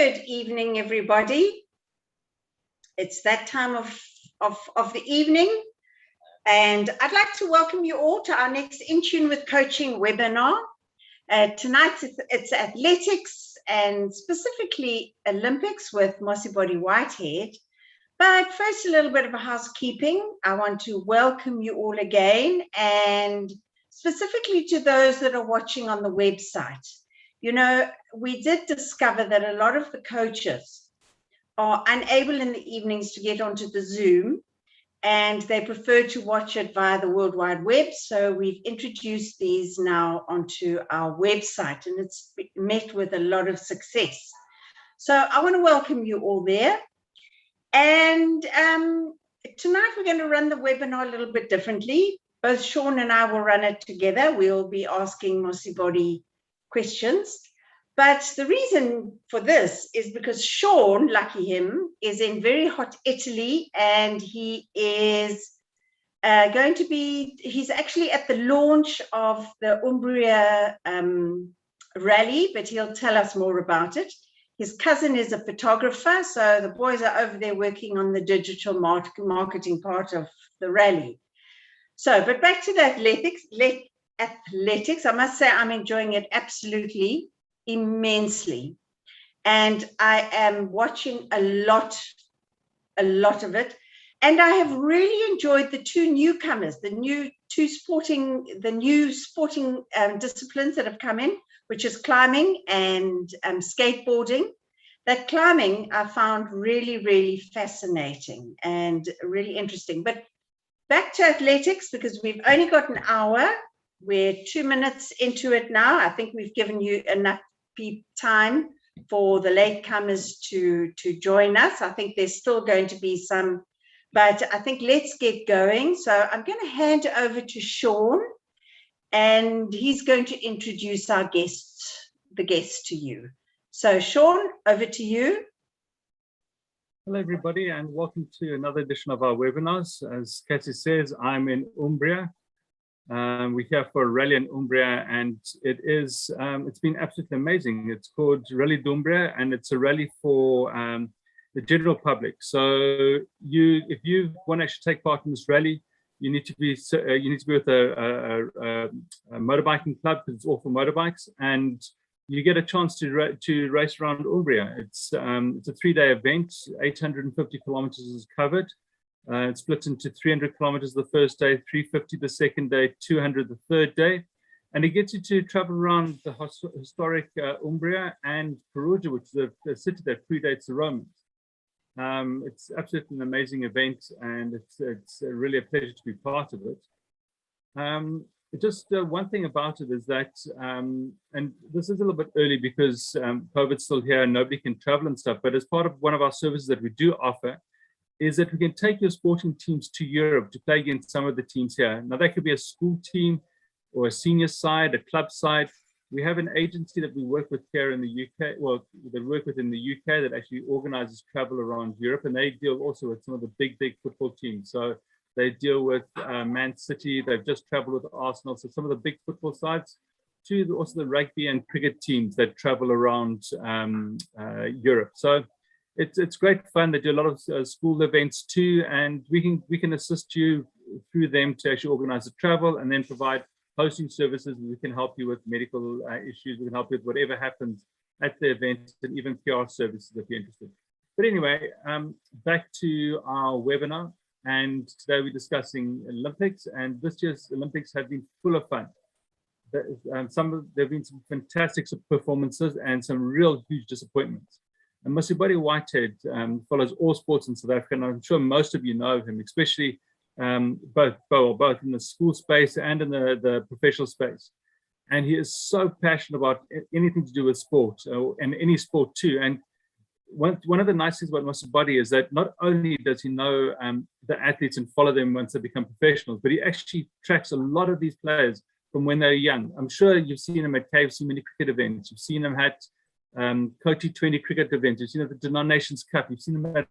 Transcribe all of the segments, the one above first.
Good evening, everybody. It's that time of the evening, and I'd like to welcome you all to our next Intune with Coaching webinar. Tonight it's athletics and specifically Olympics with Mosibodi Whitehead. But first, a little bit of a housekeeping. I want to welcome you all again, and specifically to those that are watching on the website. You know, we did discover that a lot of the coaches are unable in the evenings to get onto the Zoom, and they prefer to watch it via the World Wide Web. So we've introduced these now onto our website, and it's met with a lot of success. So I want to welcome you all there. And tonight we're going to run the webinar a little bit differently. Both Sean and I will run it together. We'll be asking Mosibodi questions. But the reason for this is because Sean, lucky him, is in very hot Italy, and he is he's actually at the launch of the Umbria rally, but he'll tell us more about it. His cousin is a photographer, so the boys are over there working on the digital marketing part of the rally. So, but back to the athletics, I must say I'm enjoying it absolutely immensely. And I am watching a lot of it. And I have really enjoyed the two newcomers, the new sporting disciplines that have come in, which is climbing and skateboarding. That climbing I found really, really fascinating and really interesting. But back to athletics, because we've only got an hour. We're 2 minutes into it now. I think we've given you enough time for the latecomers to join us. I think there's still going to be some, but I think let's get going. So I'm going to hand over to Sean, and he's going to introduce our guests to you. So Sean, over to you. Hello everybody, and welcome to another edition of our webinars. As Cassie says, I'm in Umbria. We're here for Rally in Umbria, and it's been absolutely amazing. It's called Rally d'Umbria, and it's a rally for the general public. So if you want to actually take part in this rally, you need to be with a motorbiking club, because it's all for motorbikes, and you get a chance to race around Umbria. It's a 3-day event. 850 kilometers is covered. It's split into 300 kilometers the first day, 350 the second day, 200 the third day, and it gets you to travel around the historic Umbria and Perugia, which is a city that predates the Romans. It's absolutely an amazing event, and it's really a pleasure to be part of it. Just one thing about it is that, and this is a little bit early because COVID's still here and nobody can travel and stuff, but as part of one of our services that we do offer is that we can take your sporting teams to Europe to play against some of the teams here. Now that could be a school team or a senior side, a club side. We have an agency that we work with here in the UK, well, they work with in the UK that actually organizes travel around Europe, and they deal also with some of the big football teams. So they deal with Man City. They've just traveled with Arsenal. So some of the big football sides, to also the rugby and cricket teams that travel around Europe. So it's great fun. They do a lot of school events too, and we can assist you through them to actually organize the travel and then provide hosting services. We can help you with medical issues. We can help you with whatever happens at the event, and even PR services if you're interested. But anyway, back to our webinar. And today we're discussing Olympics, and this year's Olympics have been full of fun. There have been some fantastic performances and some real huge disappointments. And Mosibodi Whitehead follows all sports in South Africa, and I'm sure most of you know him, especially both in the school space and in the professional space. And he is so passionate about anything to do with sport, and any sport too. And one of the nice things about Mosibodi is that not only does he know the athletes and follow them once they become professionals, but he actually tracks a lot of these players from when they're young. I'm sure you've seen him at KFC mini cricket events. You've seen him at Coty 20 cricket events. You've seen him at the Denon Nations Cup. You've seen him at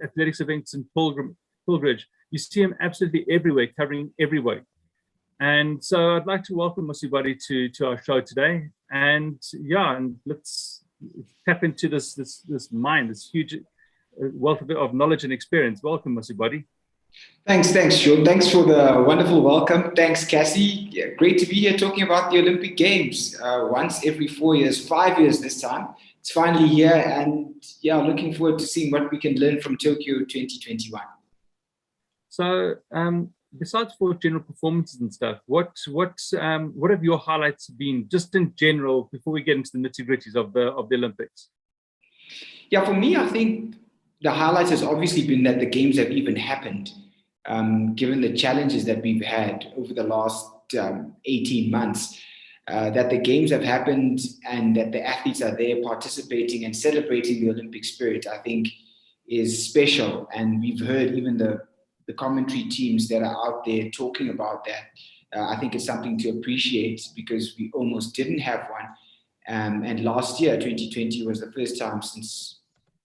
athletics events in Pilgridge. You see him absolutely everywhere, covering every way. And so I'd like to welcome Mosibodi to our show today. And yeah, and let's tap into this mind, this huge wealth of knowledge and experience. Welcome, Mosibodi. Thanks, Sean. Thanks for the wonderful welcome. Thanks, Cassie. Yeah, great to be here talking about the Olympic Games. Once every 4 years, 5 years this time. It's finally here, and yeah, looking forward to seeing what we can learn from Tokyo 2021. So, besides for general performances and stuff, what have your highlights been, just in general, before we get into the nitty-gritties of the Olympics? Yeah, for me, I think the highlight has obviously been that the games have even happened, given the challenges that we've had over the last 18 months, that the games have happened and that the athletes are there participating and celebrating the Olympic spirit, I think is special. And we've heard even the commentary teams that are out there talking about that. I think it's something to appreciate because we almost didn't have one. And last year, 2020, was the first time since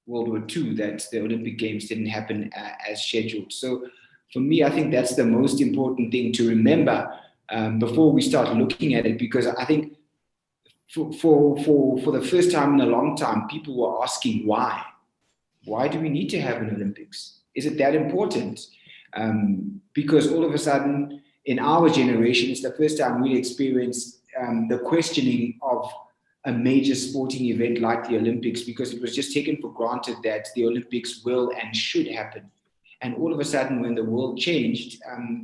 World War II that the Olympic Games didn't happen as scheduled. So for me, I think that's the most important thing to remember before we start looking at it, because I think for the first time in a long time, people were asking why. Why do we need to have an Olympics? Is it that important? Because all of a sudden, in our generation, it's the first time we experienced the questioning of a major sporting event like the Olympics, because it was just taken for granted that the Olympics will and should happen. And all of a sudden, when the world changed,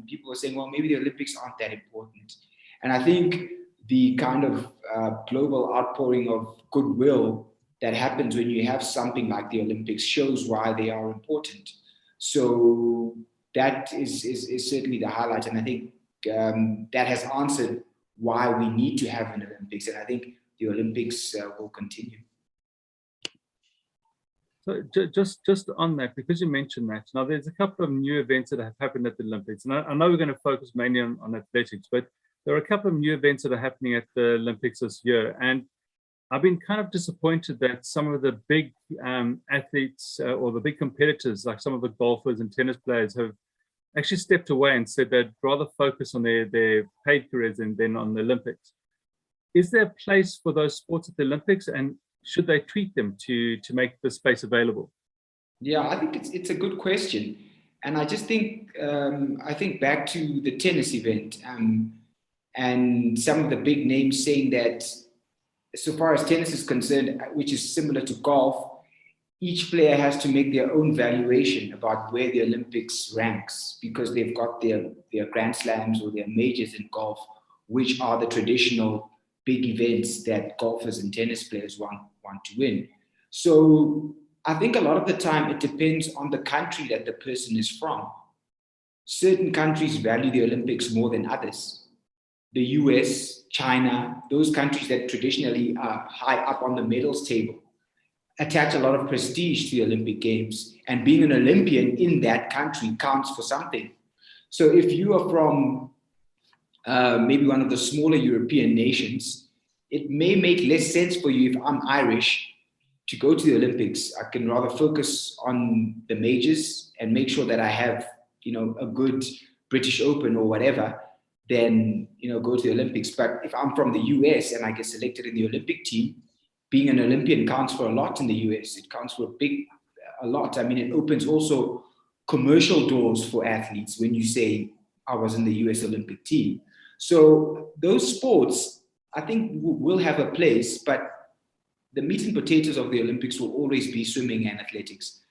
people were saying, well, maybe the Olympics aren't that important. And I think the kind of global outpouring of goodwill that happens when you have something like the Olympics shows why they are important. So that is certainly the highlight. And I think that has answered why we need to have an Olympics. And I think the Olympics will continue. So just on that, because you mentioned that, now there's a couple of new events that have happened at the Olympics. And I know we're going to focus mainly on athletics, but there are a couple of new events that are happening at the Olympics this year. And I've been kind of disappointed that some of the big athletes or the big competitors, like some of the golfers and tennis players, have actually stepped away and said they'd rather focus on their paid careers than on the Olympics. Is there a place for those sports at the Olympics, and should they treat them to make the space available? Yeah, I think it's a good question. And I just think, I think back to the tennis event and some of the big names saying that so far as tennis is concerned, which is similar to golf, each player has to make their own valuation about where the Olympics ranks, because they've got their Grand Slams or their majors in golf, which are the traditional big events that golfers and tennis players want to win. So I think a lot of the time it depends on the country that the person is from. Certain countries value the Olympics more than others. The US, China, those countries that traditionally are high up on the medals table attach a lot of prestige to the Olympic Games, and being an Olympian in that country counts for something. So if you are from maybe one of the smaller European nations, it may make less sense for you if I'm Irish to go to the Olympics. I can rather focus on the majors and make sure that I have, a good British Open or whatever, than, go to the Olympics. But if I'm from the US and I get selected in the Olympic team, being an Olympian counts for a lot in the US. It counts for a lot. I mean, it opens also commercial doors for athletes when you say, I was in the US Olympic team. So those sports, I think, will have a place, but the meat and potatoes of the Olympics will always be swimming and athletics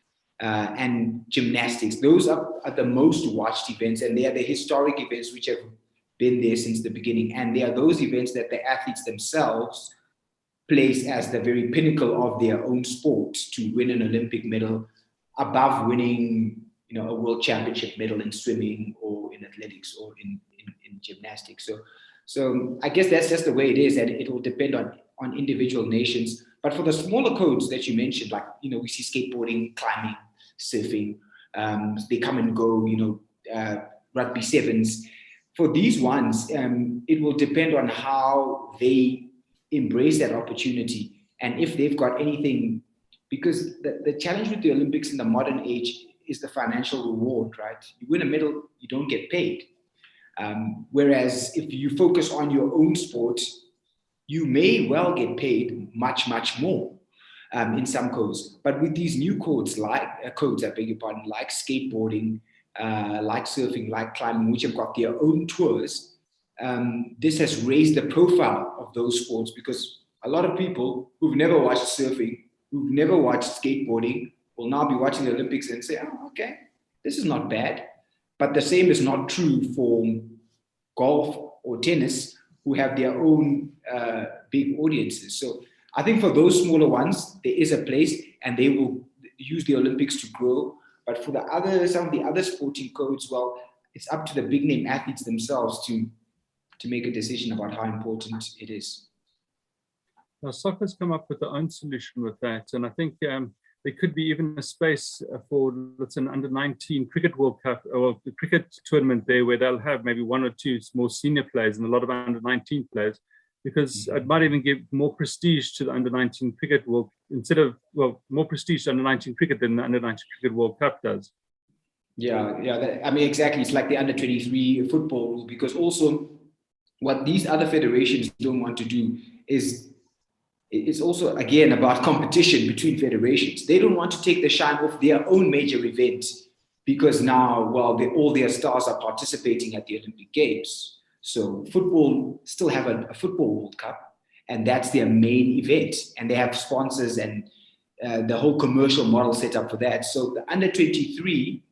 and gymnastics. Those are the most watched events, and they are the historic events which have been there since the beginning. And they are those events that the athletes themselves place as the very pinnacle of their own sport to win an Olympic medal above winning, a world championship medal in swimming or in athletics or in gymnastics. So I guess that's just the way it is, and it will depend on individual nations. But for the smaller codes that you mentioned, like, we see skateboarding, climbing, surfing, they come and go, rugby sevens. For these ones, it will depend on how they embrace that opportunity and if they've got anything, because the challenge with the Olympics in the modern age is the financial reward, right? You win a medal, you don't get paid. Whereas if you focus on your own sport, you may well get paid much, much more. in some codes. But with these new codes, I beg your pardon, like skateboarding, like surfing, like climbing, which have got their own tours, this has raised the profile of those sports, because a lot of people who've never watched surfing, who've never watched skateboarding, will now be watching the Olympics and say, oh, okay, this is not bad. But the same is not true for golf or tennis, who have their own big audiences. So I think for those smaller ones, there is a place, and they will use the Olympics to grow. But for some of the other sporting codes, well, it's up to the big name athletes themselves to make a decision about how important it is. Now, soccer's come up with their own solution with that, and I think there could be even a space for, let's say, an under-19 cricket World Cup or the cricket tournament there, where they'll have maybe one or two more senior players and a lot of under-19 players, because it might even give more prestige to the under-19 cricket world, instead of, well, more prestige to under-19 cricket than the under-19 cricket World Cup does. Yeah. I mean, exactly. It's like the under-23 football rule, because also what these other federations don't want to do is, it's also, again, about competition between federations. They don't want to take the shine off their own major event, because now, well, all their stars are participating at the Olympic Games. So football still have a football World Cup, and that's their main event. And they have sponsors and the whole commercial model set up for that. So the under-23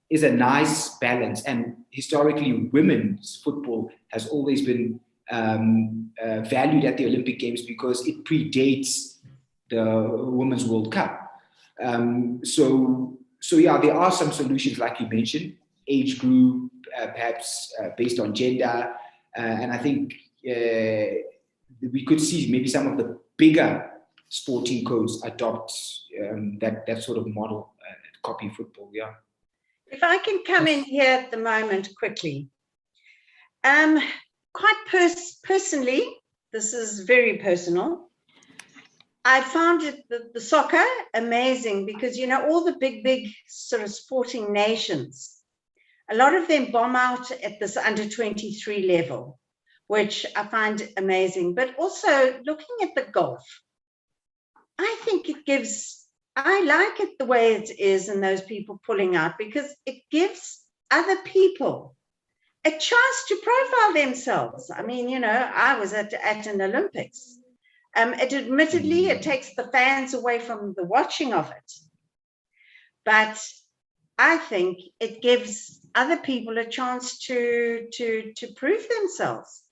is a nice balance. And historically, women's football has always been valued at the Olympic Games because it predates the Women's World Cup. So yeah, there are some solutions, like you mentioned, age group, perhaps based on gender. And I think we could see maybe some of the bigger sporting codes adopt that sort of model, copy football, yeah. If I can come in here at the moment quickly. Quite personally, this is very personal. I found the soccer amazing, because, you know, all the big sort of sporting nations, a lot of them bomb out at this under-23 level, which I find amazing. But also looking at the golf, I think I like it the way it is, and those people pulling out, because it gives other people a chance to profile themselves. I mean, you know, I was at an Olympics. Admittedly, it takes the fans away from the watching of it. But I think it gives other people a chance to prove themselves.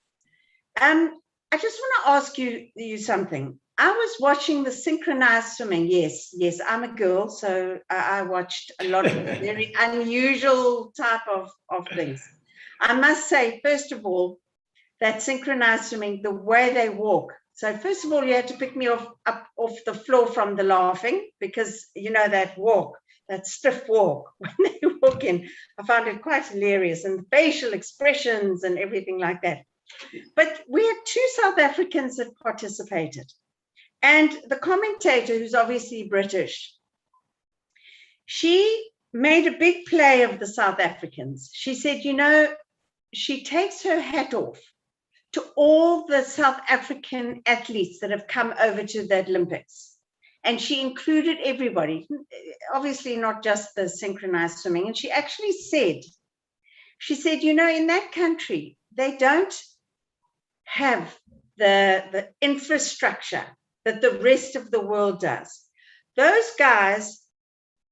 I just want to ask you something. I was watching the synchronized swimming. Yes, I'm a girl, so I watched a lot of very unusual type of things. I must say, first of all, that synchronized swimming, the way they walk. So first of all, you had to pick me up off the floor from the laughing, because, you know, that walk, that stiff walk, when they walk in, I found it quite hilarious, and the facial expressions and everything like that. But we had two South Africans that participated. And the commentator, who's obviously British, she made a big play of the South Africans. She said, you know, she takes her hat off to all the South African athletes that have come over to the Olympics. And she included everybody, obviously not just the synchronized swimming. And she actually said, you know, in that country, they don't have the infrastructure that the rest of the world does. Those guys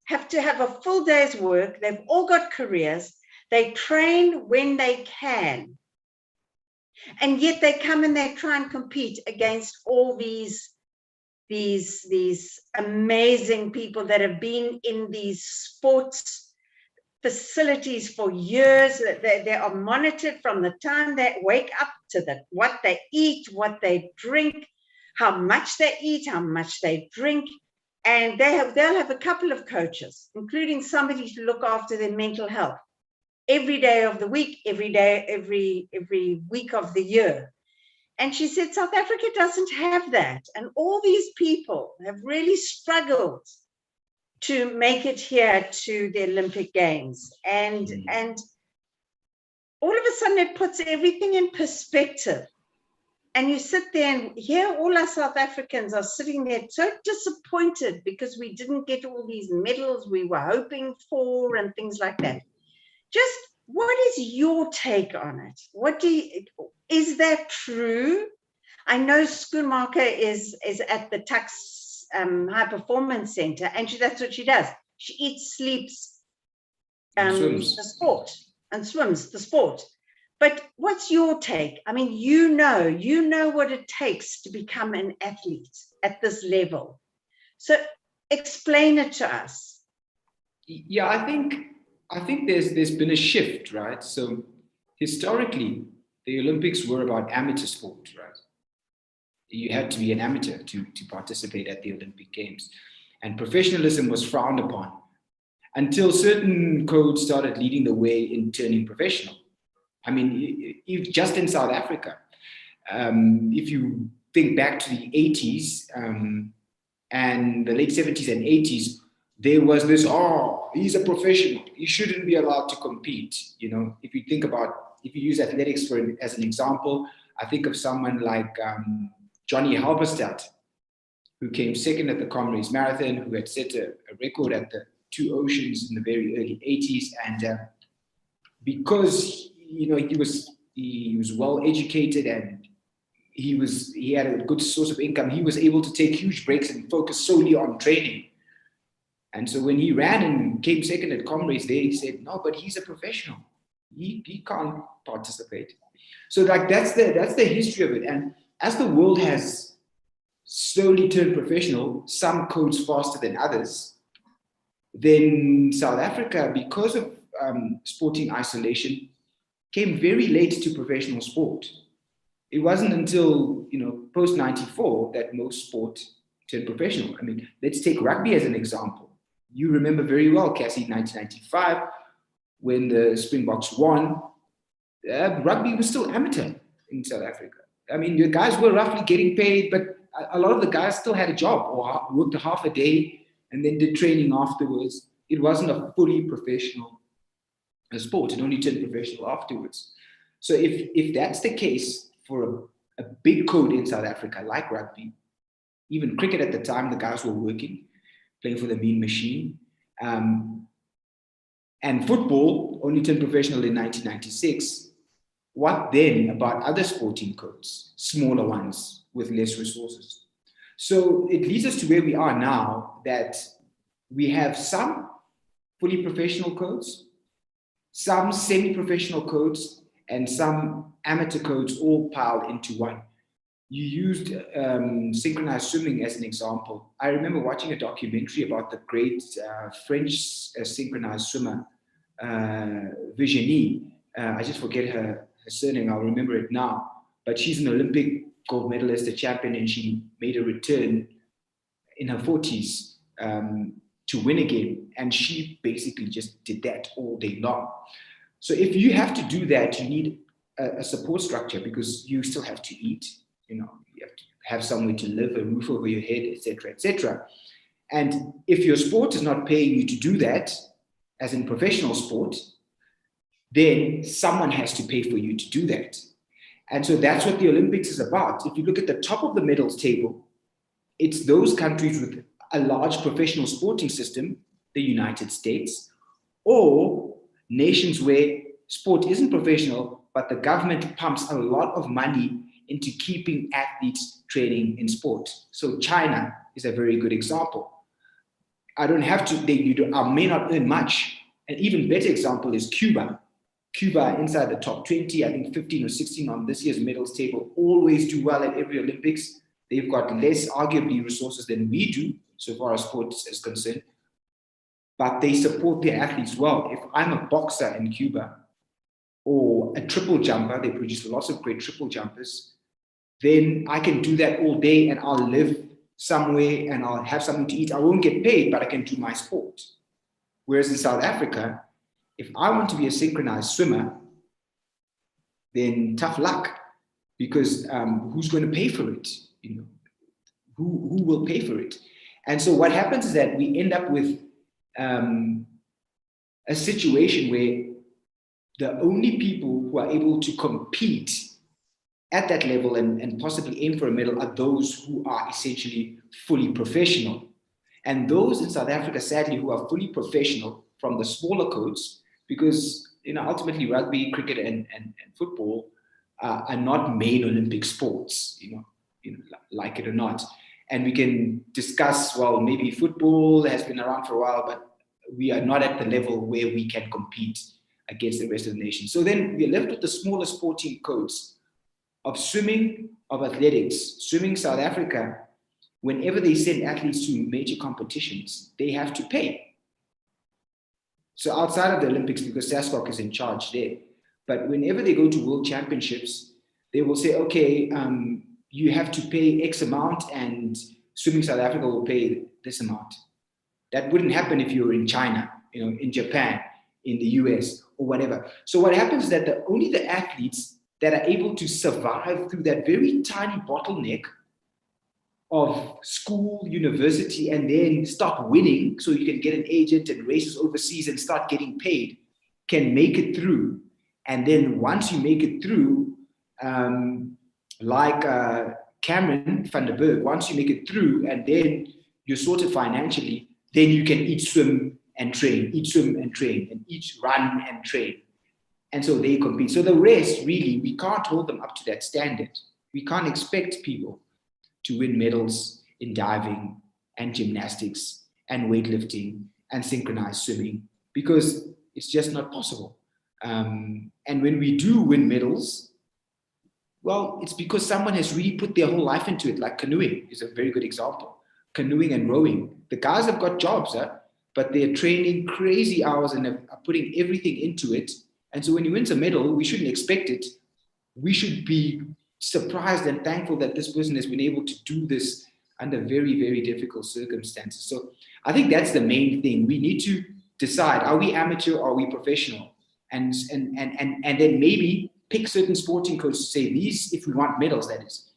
have to have a full day's work. They've all got careers. They train when they can. And yet they come and they try and compete against all these amazing people that have been in these sports facilities for years. They are monitored from the time they wake up to what they eat, what they drink, how much they eat, how much they drink. And they'll have a couple of coaches, including somebody to look after their mental health every day of the week, every week of the year. And she said, South Africa doesn't have that. And all these people have really struggled to make it here to the Olympic Games. And all of a sudden it puts everything in perspective. And you sit there and here all our South Africans are sitting there so disappointed because we didn't get all these medals we were hoping for and things like that. Just what is your take on it? Is that true? I know Schoonmaker is at the Tux High Performance Center, and that's what she does. She eats, sleeps, the sport, and swims the sport. But what's your take? I mean, you know what it takes to become an athlete at this level. So explain it to us. Yeah, I think there's been a shift, right? So historically, the Olympics were about amateur sport, right? You had to be an amateur to participate at the Olympic Games. And professionalism was frowned upon until certain codes started leading the way in turning professional. I mean, just in South Africa, if you think back to the 80s and the late 70s and 80s, there was this, oh, he's a professional, he shouldn't be allowed to compete. You know, if you use athletics as an example, I think of someone like Johnny Halberstadt, who came second at the Comrades Marathon, who had set a record at the Two Oceans in the very early 80s. And because, you know, he was well educated and he had a good source of income, he was able to take huge breaks and focus solely on training. And so when he ran and came second at Comrades, they said, no, but he's a professional. He can't participate. So like that's the history of it. And as the world has slowly turned professional, some codes faster than others, then South Africa, because of sporting isolation, came very late to professional sport. It wasn't until, you know, post 94 that most sport turned professional. I mean, let's take rugby as an example. You remember very well, Cassie, 1995, when the Springboks won, rugby was still amateur in South Africa. I mean, the guys were roughly getting paid, but a lot of the guys still had a job or worked a half a day and then did training afterwards. It wasn't a fully professional sport. It only turned professional afterwards. So if that's the case for a big code in South Africa, like rugby, even cricket at the time, the guys were working, playing for the Mean Machine. And football only turned professional in 1996. What then about other sporting codes, smaller ones with less resources? So it leads us to where we are now, that we have some fully professional codes, some semi-professional codes, and some amateur codes all piled into one. You used synchronized swimming as an example. I remember watching a documentary about the great French synchronized swimmer, Virginie. I just forget her surname, I'll remember it now. But she's an Olympic gold medalist, a champion, and she made a return in her 40s to win again. And she basically just did that all day long. So if you have to do that, you need a support structure, because you still have to eat. You know, you have to have somewhere to live, a roof over your head, etc., etc. And if your sport is not paying you to do that, as in professional sport, then someone has to pay for you to do that. And so that's what the Olympics is about. If you look at the top of the medals table, it's those countries with a large professional sporting system, the United States, or nations where sport isn't professional, but the government pumps a lot of money into keeping athletes training in sport. So China is a very good example. I may not earn much. An even better example is Cuba. Cuba inside the top 20, I think 15 or 16 on this year's medals table, always do well at every Olympics. They've got less, arguably, resources than we do, so far as sports is concerned. But they support their athletes well. If I'm a boxer in Cuba, or a triple jumper, they produce lots of great triple jumpers, then I can do that all day and I'll live somewhere and I'll have something to eat. I won't get paid, but I can do my sport. Whereas in South Africa, if I want to be a synchronized swimmer, then tough luck, because who's going to pay for it? You know, who will pay for it? And so what happens is that we end up with a situation where the only people who are able to compete at that level and possibly aim for a medal are those who are essentially fully professional. And those in South Africa, sadly, who are fully professional from the smaller codes, because ultimately rugby, cricket, and football are not main Olympic sports, like it or not. And we can discuss, well, maybe football has been around for a while, but we are not at the level where we can compete against the rest of the nation. So then we're left with the smaller sporting codes of swimming, of athletics. Swimming, South Africa, whenever they send athletes to major competitions, they have to pay. So outside of the Olympics, because SASCOC is in charge there, but whenever they go to world championships, they will say, okay, you have to pay X amount and Swimming South Africa will pay this amount. That wouldn't happen if you were in China, in Japan, in the US, or whatever. So what happens is that only the athletes that are able to survive through that very tiny bottleneck of school, university, and then start winning so you can get an agent and races overseas and start getting paid, can make it through. And then once you make it through, like Cameron van der Berg, once you make it through and then you're sorted financially, then you can eat, swim, and train, eat, swim, and train, and eat, run, and train. And so they compete. So the rest, really, we can't hold them up to that standard. We can't expect people to win medals in diving and gymnastics and weightlifting and synchronized swimming, because it's just not possible. And when we do win medals, well, it's because someone has really put their whole life into it. Like canoeing is a very good example. Canoeing and rowing. The guys have got jobs, but they're training crazy hours and are putting everything into it. And so when he wins a medal, we shouldn't expect it. We should be surprised and thankful that this person has been able to do this under very, very difficult circumstances. So I think that's the main thing. We need to decide, are we amateur or are we professional? And then maybe pick certain sporting codes to say, these, if we want medals, that is,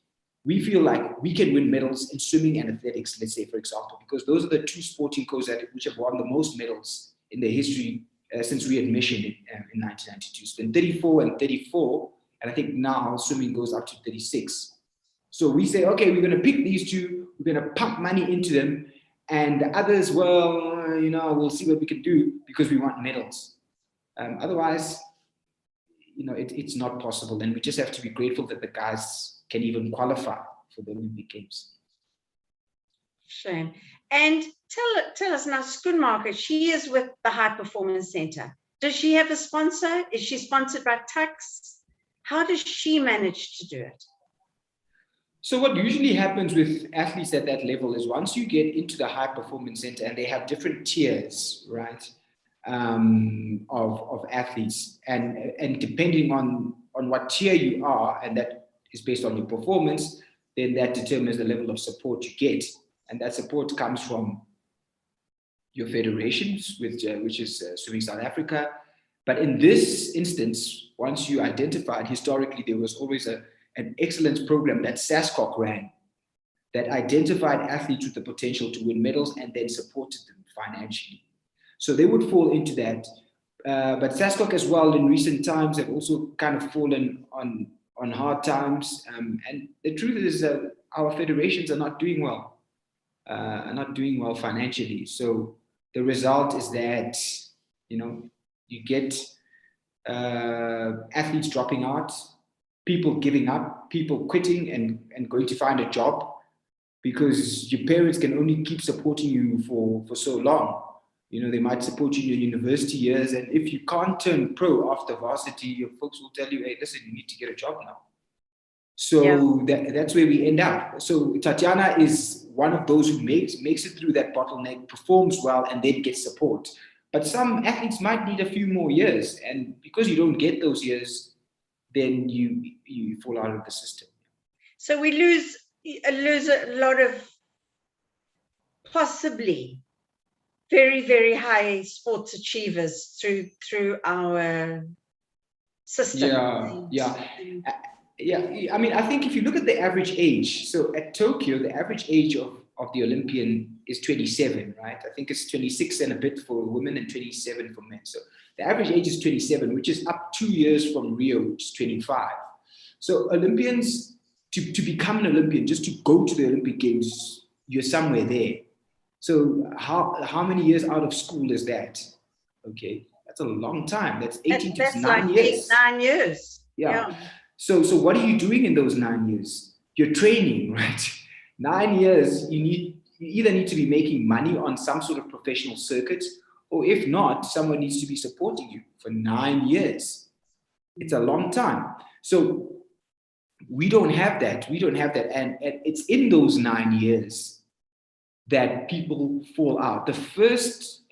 we feel like we can win medals in swimming and athletics, let's say, for example, because those are the two sporting codes which have won the most medals in the history since readmission in 1992. It's been 34 and 34, and I think now swimming goes up to 36. So we say, okay, we're going to pick these two, we're going to pump money into them, and the others, well, we'll see what we can do because we want medals. Otherwise, it's not possible, and we just have to be grateful that the guys can even qualify for the Olympic Games. Shame. And tell us now, Schoonmaker, she is with the High Performance Center. Does she have a sponsor? Is she sponsored by Tux? How does she manage to do it? So what usually happens with athletes at that level is once you get into the High Performance Center, and they have different tiers, right, of athletes, and depending on what tier you are, and that is based on your performance, then that determines the level of support you get. And that support comes from your federations, which is Swimming South Africa. But in this instance, once you identified, historically, there was always an excellence program that SASCOC ran that identified athletes with the potential to win medals and then supported them financially. So they would fall into that. But SASCOC as well in recent times have also kind of fallen on hard times. And the truth is that our federations are not doing well financially. So the result is that, you get athletes dropping out, people giving up, people quitting and going to find a job, because your parents can only keep supporting you for so long. They might support you in your university years, and if you can't turn pro after varsity, your folks will tell you, hey, listen, you need to get a job now. So that's where we end up. So Tatiana is one of those who makes it through that bottleneck, performs well, and then gets support. But some athletes might need a few more years, and because you don't get those years, then you fall out of the system. So we lose a lot of possibly very, very high sports achievers through our system. I mean, I think if you look at the average age, so at Tokyo, the average age of the Olympian is 27, right? I think it's 26 and a bit for women and 27 for men. So the average age is 27, which is up 2 years from Rio, which is 25. So Olympians, to become an Olympian, just to go to the Olympic Games, you're somewhere there. So how many years out of school is that? Okay, that's a long time. That's 18 to 9 years. 9 years. Yeah. So what are you doing in those 9 years? You're training, right? 9 years, you either need to be making money on some sort of professional circuit, or if not, someone needs to be supporting you for 9 years. It's a long time. So we don't have that. And it's in those 9 years that people fall out. The first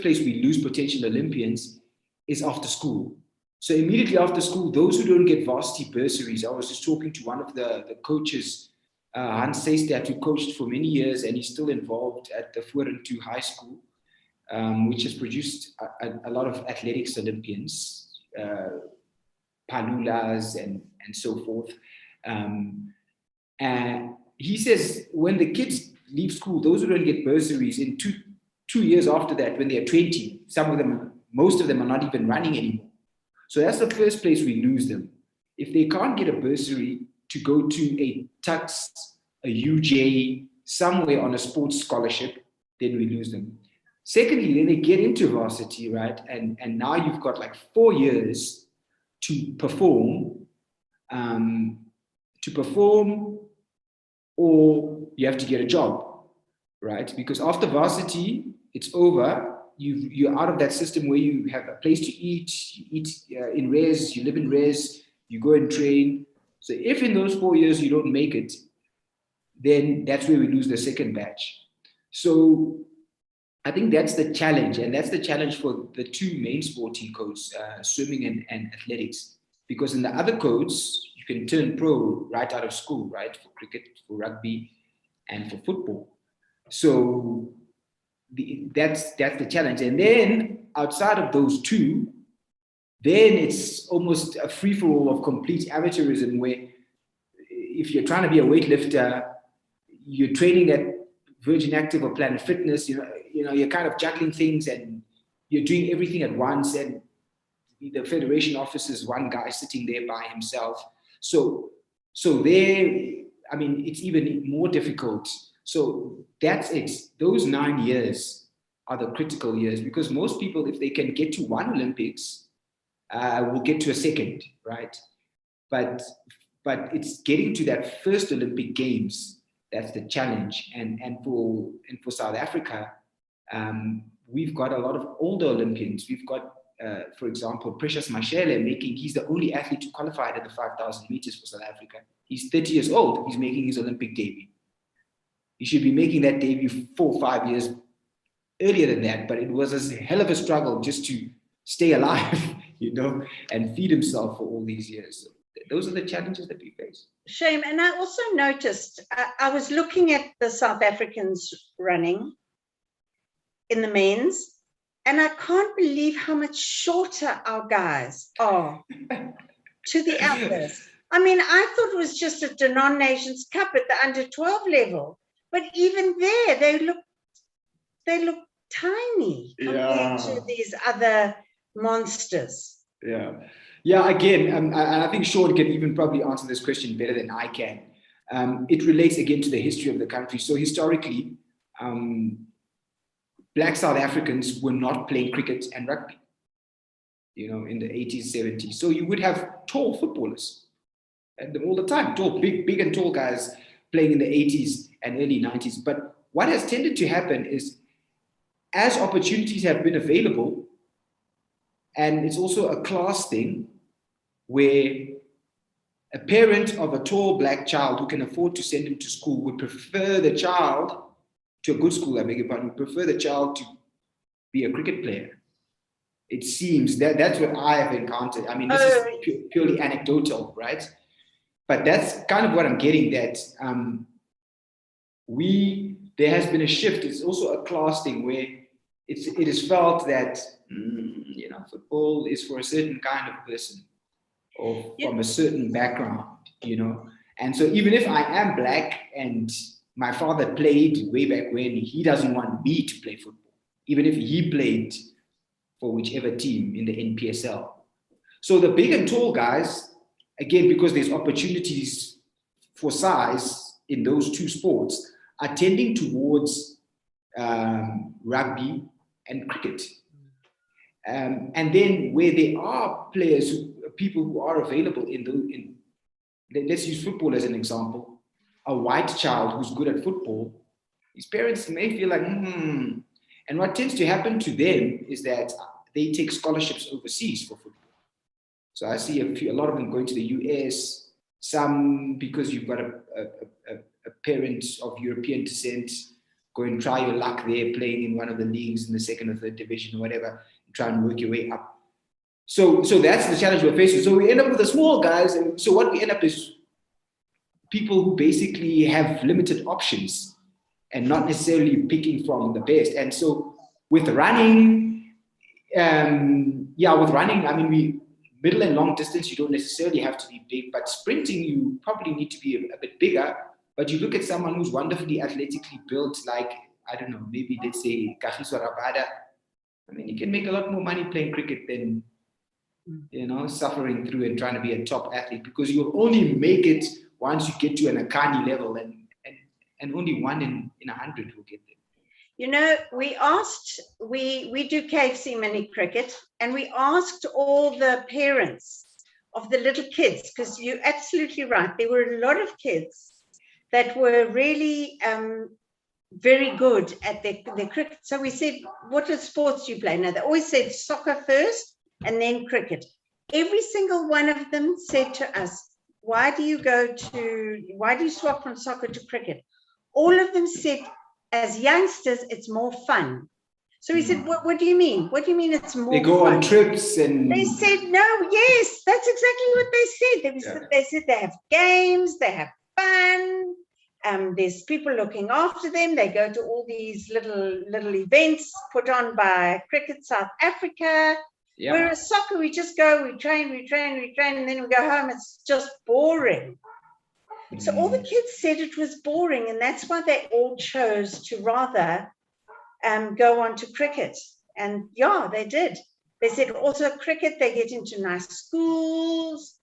place we lose potential Olympians is after school. So immediately after school, those who don't get varsity bursaries, I was just talking to one of the coaches, Hans Seystad, who coached for many years, and he's still involved at the Vorentoe High School, which has produced a lot of athletics Olympians, Palulas and so forth. And he says when the kids leave school, those who don't get bursaries in two years after that, when they're 20, most of them are not even running anymore. So that's the first place we lose them. If they can't get a bursary to go to a Tux, a UJ, somewhere on a sports scholarship, then we lose them. Secondly, then they get into varsity, right? And now you've got like 4 years to perform, or you have to get a job, right? Because after varsity, it's over. You're out of that system where you have a place to eat, you eat in res, you live in res, you go and train. So if in those 4 years you don't make it, then that's where we lose the second batch. So I think that's the challenge, and that's the challenge for the two main sporting codes, swimming and athletics. Because in the other codes, you can turn pro right out of school, right? For cricket, for rugby, and for football. So that's the challenge. And then outside of those two, then it's almost a free-for-all of complete amateurism, where if you're trying to be a weightlifter, you're training at Virgin Active or Planet Fitness, you're kind of juggling things and you're doing everything at once, and the federation office is one guy sitting there by himself. So there, I mean, it's even more difficult. So that's it. Those 9 years are the critical years, because most people, if they can get to one Olympics, will get to a second, right? But it's getting to that first Olympic Games that's the challenge. And for South Africa, we've got a lot of older Olympians. We've got, for example, Precious Mashele he's the only athlete who qualified at the 5,000 meters for South Africa. He's 30 years old. He's making his Olympic debut. He should be making that debut 4 or 5 years earlier than that, but it was a hell of a struggle just to stay alive, and feed himself for all these years. So those are the challenges that we face. Shame. And I also noticed, I was looking at the South Africans running in the men's, and I can't believe how much shorter our guys are to the others. I mean, I thought it was just at the non-nations cup at the under 12 level, but even there, they look tiny compared to these other monsters. Yeah. Again, and I think Sean can even probably answer this question better than I can. It relates again to the history of the country. So historically, Black South Africans were not playing cricket and rugby, in the 80s, 70s. So you would have tall footballers all the time, tall, big and tall guys playing in the 80s and early 90s. But what has tended to happen is, as opportunities have been available, and it's also a class thing, where a parent of a tall black child who can afford to send him to school would prefer the child to a good school, I beg your pardon, would prefer the child to be a cricket player. It seems that's what I have encountered. I mean, this is purely anecdotal, right? But that's kind of what I'm getting, that there has been a shift. It's also a class thing where it is felt that football is for a certain kind of person, or from a certain background, And so even if I am black and my father played way back when, he doesn't want me to play football, even if he played for whichever team in the NPSL. So the big and tall guys again, because there's opportunities for size in those two sports, are tending towards rugby and cricket. And then where there are players, people who are available let's use football as an example. A white child who's good at football, his parents may feel like, And what tends to happen to them is that they take scholarships overseas for football. So I see a lot of them going to the US, some because you've got a parent of European descent, go and try your luck there, playing in one of the leagues in the second or third division or whatever, try and work your way up. So that's the challenge we're facing. So we end up with the small guys. And so what we end up is people who basically have limited options and not necessarily picking from the best. And so with running, I mean, middle and long distance, you don't necessarily have to be big, but sprinting, you probably need to be a bit bigger. But you look at someone who's wonderfully athletically built, like, I don't know, maybe let's say Kagiso Rabada. I mean, you can make a lot more money playing cricket than, suffering through and trying to be a top athlete, because you'll only make it once you get to an Akani level, and only 1 in 100 will get there. We do KFC mini cricket, and we asked all the parents of the little kids, because you're absolutely right. There were a lot of kids that were really very good at their cricket. So we said, what sports do you play? Now, they always said soccer first and then cricket. Every single one of them said to us, why do you swap from soccer to cricket? All of them said, as youngsters, it's more fun. So we said, what do you mean? What do you mean it's more fun? They go on trips and... They said, no, yes, that's exactly what they said. They said they have games, they have fun. There's people looking after them. They go to all these little events put on by Cricket South Africa. Yeah. Whereas soccer, we just go, we train, and then we go home. It's just boring. So all the kids said it was boring, and that's why they all chose to rather go on to cricket. And yeah, they did. They said also cricket, they get into nice schools,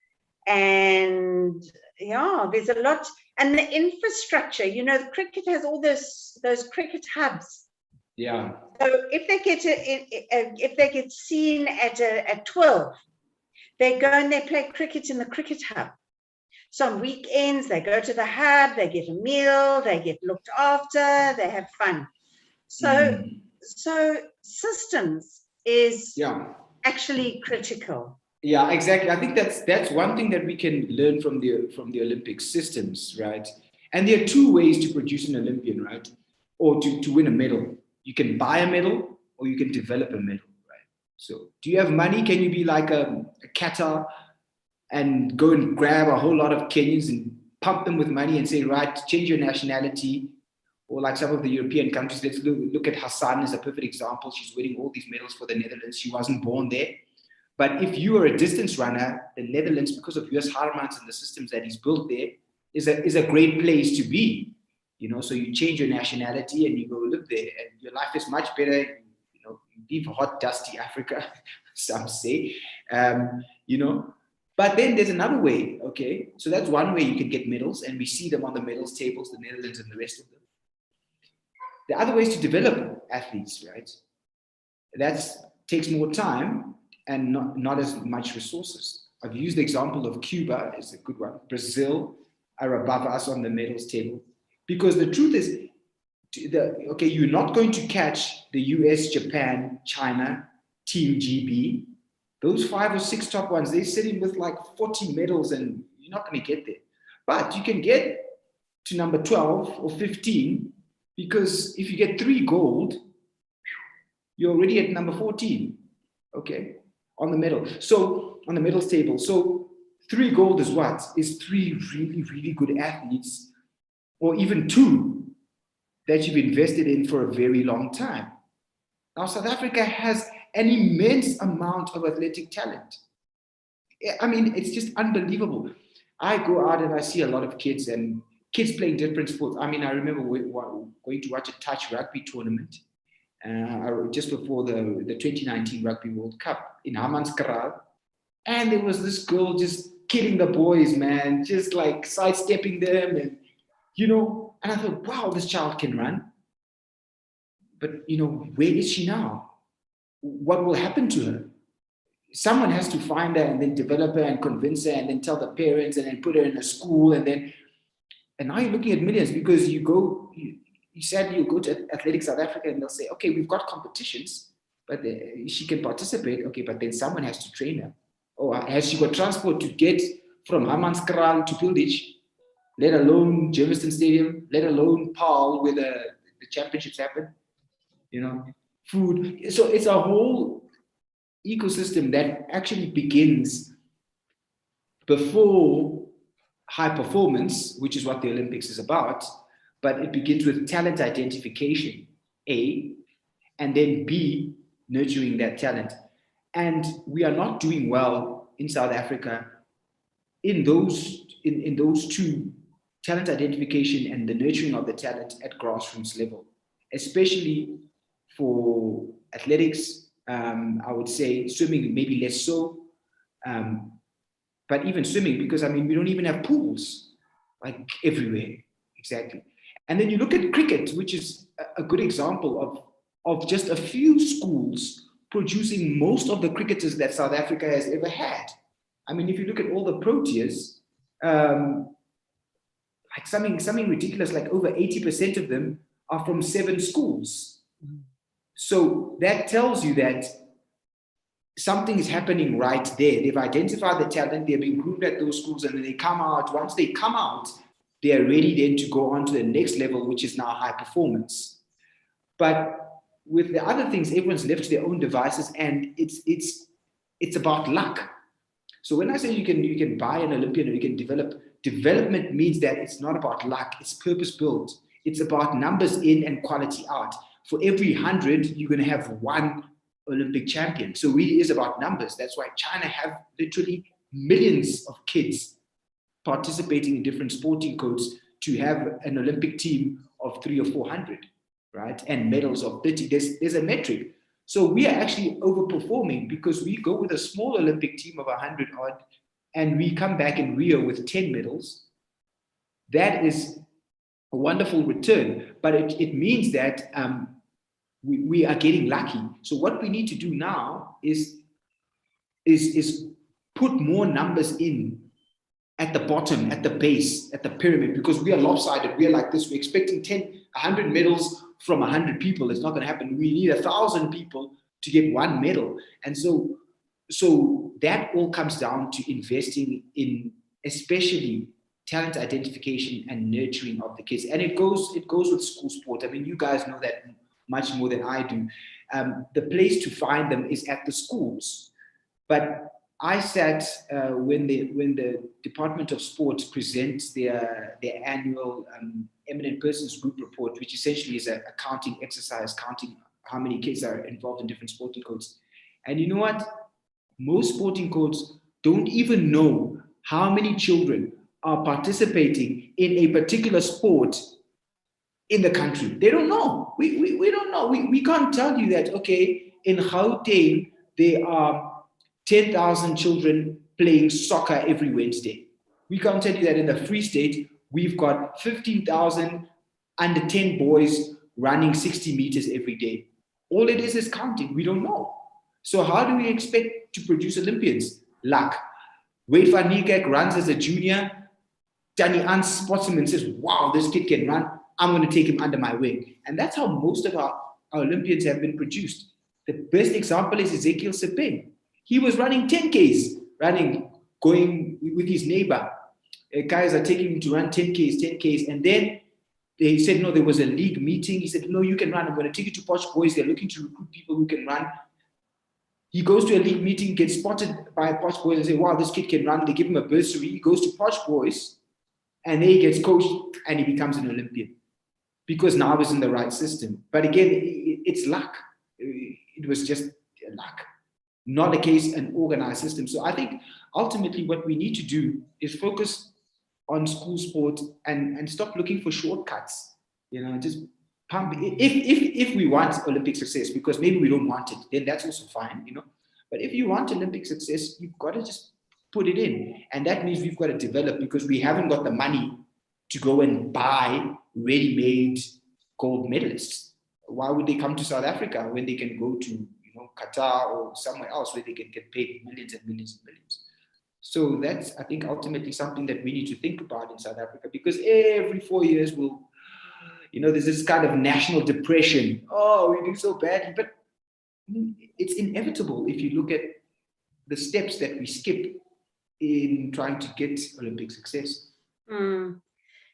and yeah, there's a lot. And the infrastructure, the cricket has all those cricket hubs. Yeah. So if they get seen at 12, they go and they play cricket in the cricket hub. So on weekends, they go to the hub, they get a meal, they get looked after, they have fun. So systems is actually critical. Yeah, exactly. I think that's one thing that we can learn from the Olympic systems, right? And there are two ways to produce an Olympian, right? Or to win a medal. You can buy a medal or you can develop a medal, right? So do you have money? Can you be like a Qatar and go and grab a whole lot of Kenyans and pump them with money and say, right, change your nationality? Or like some of the European countries, let's look at Hassan as a perfect example. She's winning all these medals for the Netherlands. She wasn't born there. But if you are a distance runner, the Netherlands, because of US Harmans and the systems that he's built there, is a great place to be. So you change your nationality and you go live there, and your life is much better. You leave hot, dusty Africa, some say. But then there's another way. Okay, so that's one way you can get medals, and we see them on the medals tables, the Netherlands and the rest of them. The other way is to develop athletes, right? That takes more time and not as much resources. I've used the example of Cuba as a good one. Brazil are above us on the medals table. Because the truth is, you're not going to catch the US, Japan, China, Team GB. Those 5 or 6 top ones, they're sitting with like 40 medals, and you're not going to get there. But you can get to number 12 or 15, because if you get 3 gold, you're already at number 14, okay, on the medal. So on the medals table. So 3 gold is what? Is 3 really, really good athletes, or even 2 that you've invested in for a very long time. Now, South Africa has an immense amount of athletic talent. I mean, it's just unbelievable. I go out and I see a lot of kids playing different sports. I mean, I remember going to watch a touch rugby tournament just before the 2019 Rugby World Cup in Hammanskraal. And there was this girl just killing the boys, man, just like sidestepping them, and and I thought, wow, this child can run. But where is she now? What will happen to her? Someone has to find her and then develop her and convince her and then tell the parents and then put her in a school, and now you're looking at millions, because you go to Athletics South Africa and they'll say, okay, we've got competitions, but she can participate. Okay, but then someone has to train her. Or has she got transport to get from Hammanskraal to Pilditch, let alone Germiston Stadium, let alone Paarl, where the championships happen? Food. So it's a whole ecosystem that actually begins before high performance, which is what the Olympics is about, but it begins with talent identification, A, and then B, nurturing that talent. And we are not doing well in South Africa in those two, talent identification and the nurturing of the talent at grassroots level, especially for athletics. I would say swimming maybe less so, but even swimming, because we don't even have pools like everywhere. Exactly. And then you look at cricket, which is a good example of just a few schools producing most of the cricketers that South Africa has ever had. If you look at all the Proteas, like something ridiculous, like over 80% of them are from 7 schools. So that tells you that something is happening right there. They've identified the talent, they've been groomed at those schools, and then they come out. Once they come out, they are ready then to go on to the next level, which is now high performance. But with the other things, everyone's left to their own devices, and it's about luck. So when I say you can buy an Olympian or you can development means that it's not about luck, it's purpose built. It's about numbers in and quality out. For every 100, you're going to have 1 Olympic champion. So it really is about numbers. That's why China have literally millions of kids participating in different sporting codes to have an Olympic team of 300 or 400, right? And medals of 30. There's a metric. So we are actually overperforming because we go with a small Olympic team of 100 odd, and we come back in Rio with 10 medals. That is a wonderful return, but it means that we are getting lucky. So what we need to do now is put more numbers in at the bottom, at the base, at the pyramid, because we are lopsided. We are like this. We're expecting 100 medals from 100 people. It's not going to happen. We need 1,000 people to get 1 medal. And so that all comes down to investing in especially talent identification and nurturing of the kids. And it goes with school sport. You guys know that much more than I do. The place to find them is at the schools. But I sat when the Department of Sport presents their annual Eminent Persons Group report, which essentially is a counting exercise, counting how many kids are involved in different sporting codes. And you know what? Most sporting codes don't even know how many children are participating in a particular sport in the country. They don't know. We don't know. We can't tell you that, okay, in Gauteng, there are 10,000 children playing soccer every Wednesday. We can't tell you that in the Free State, we've got 15,000 under 10 boys running 60 meters every day. All it is counting. We don't know. So how do we expect to produce Olympians? Luck. Wade van Niekerk runs as a junior. Danny Ans spots him and says, wow, this kid can run. I'm going to take him under my wing. And that's how most of our Olympians have been produced. The best example is Ezekiel Sepeng. He was running 10Ks, going with his neighbor. Guys are taking him to run 10Ks. And then they said, no, there was a league meeting. He said, no, you can run. I'm going to take you to Posh Boys. They're looking to recruit people who can run. He goes to a league meeting, gets spotted by Posh Boys and say, wow, this kid can run. They give him a bursary. He goes to Posh Boys and then he gets coached and he becomes an Olympian because now he's in the right system. But again, it's luck. It was just luck, not a case, an organized system. So I think ultimately what we need to do is focus on school sport and stop looking for shortcuts, just pump. If we want Olympic success, because maybe we don't want it, then that's also fine, But if you want Olympic success, you've got to just put it in. And that means we've got to develop, because we haven't got the money to go and buy ready-made gold medalists. Why would they come to South Africa when they can go to Qatar or somewhere else where they can get paid millions and millions and millions? So that's, I think, ultimately something that we need to think about in South Africa, because every 4 years there's this kind of national depression. Oh, we do so badly, but it's inevitable if you look at the steps that we skip in trying to get Olympic success.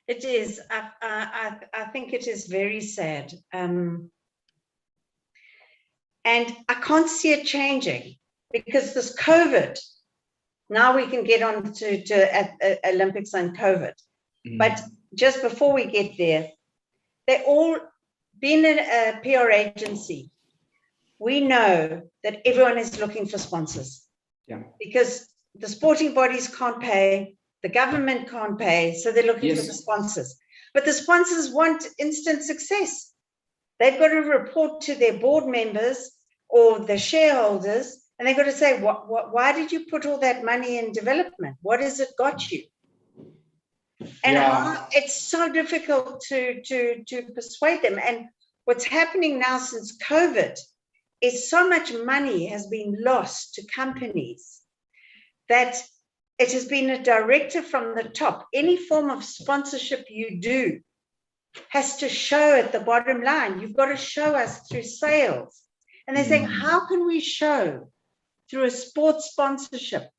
It is. I think it is very sad. And I can't see it changing, because this COVID, now we can get on to Olympics and COVID. But just before we get there, they all, being a PR agency, we know that everyone is looking for sponsors. Yeah. Because the sporting bodies can't pay, the government can't pay, so they're looking for the sponsors. But the sponsors want instant success. They've got to report to their board members or the shareholders, and they've got to say, why did you put all that money in development? What has it got you? And it's so difficult to persuade them. And what's happening now since COVID is so much money has been lost to companies that it has been a directive from the top. Any form of sponsorship you do has to show at the bottom line. You've got to show us through sales. And they're saying, how can we show through a sports sponsorship?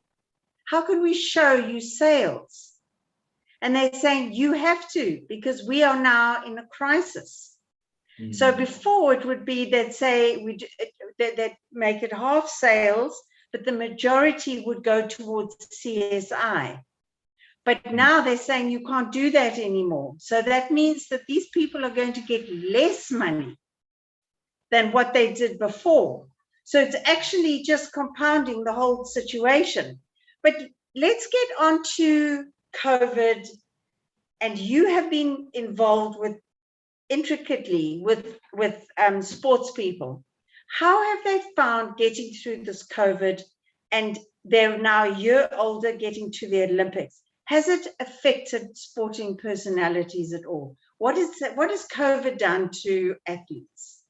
How can we show you sales? And they're saying, you have to, because we are now in a crisis. So before it would be that say that make it half sales, but the majority would go towards CSI. But now they're saying you can't do that anymore. So that means that these people are going to get less money than what they did before. So it's actually just compounding the whole situation. But let's get on to COVID. And you have been involved intricately with sports people. How have they found getting through this COVID, and they're now a year older getting to the Olympics? Has it affected sporting personalities at all? What has COVID done to athletes?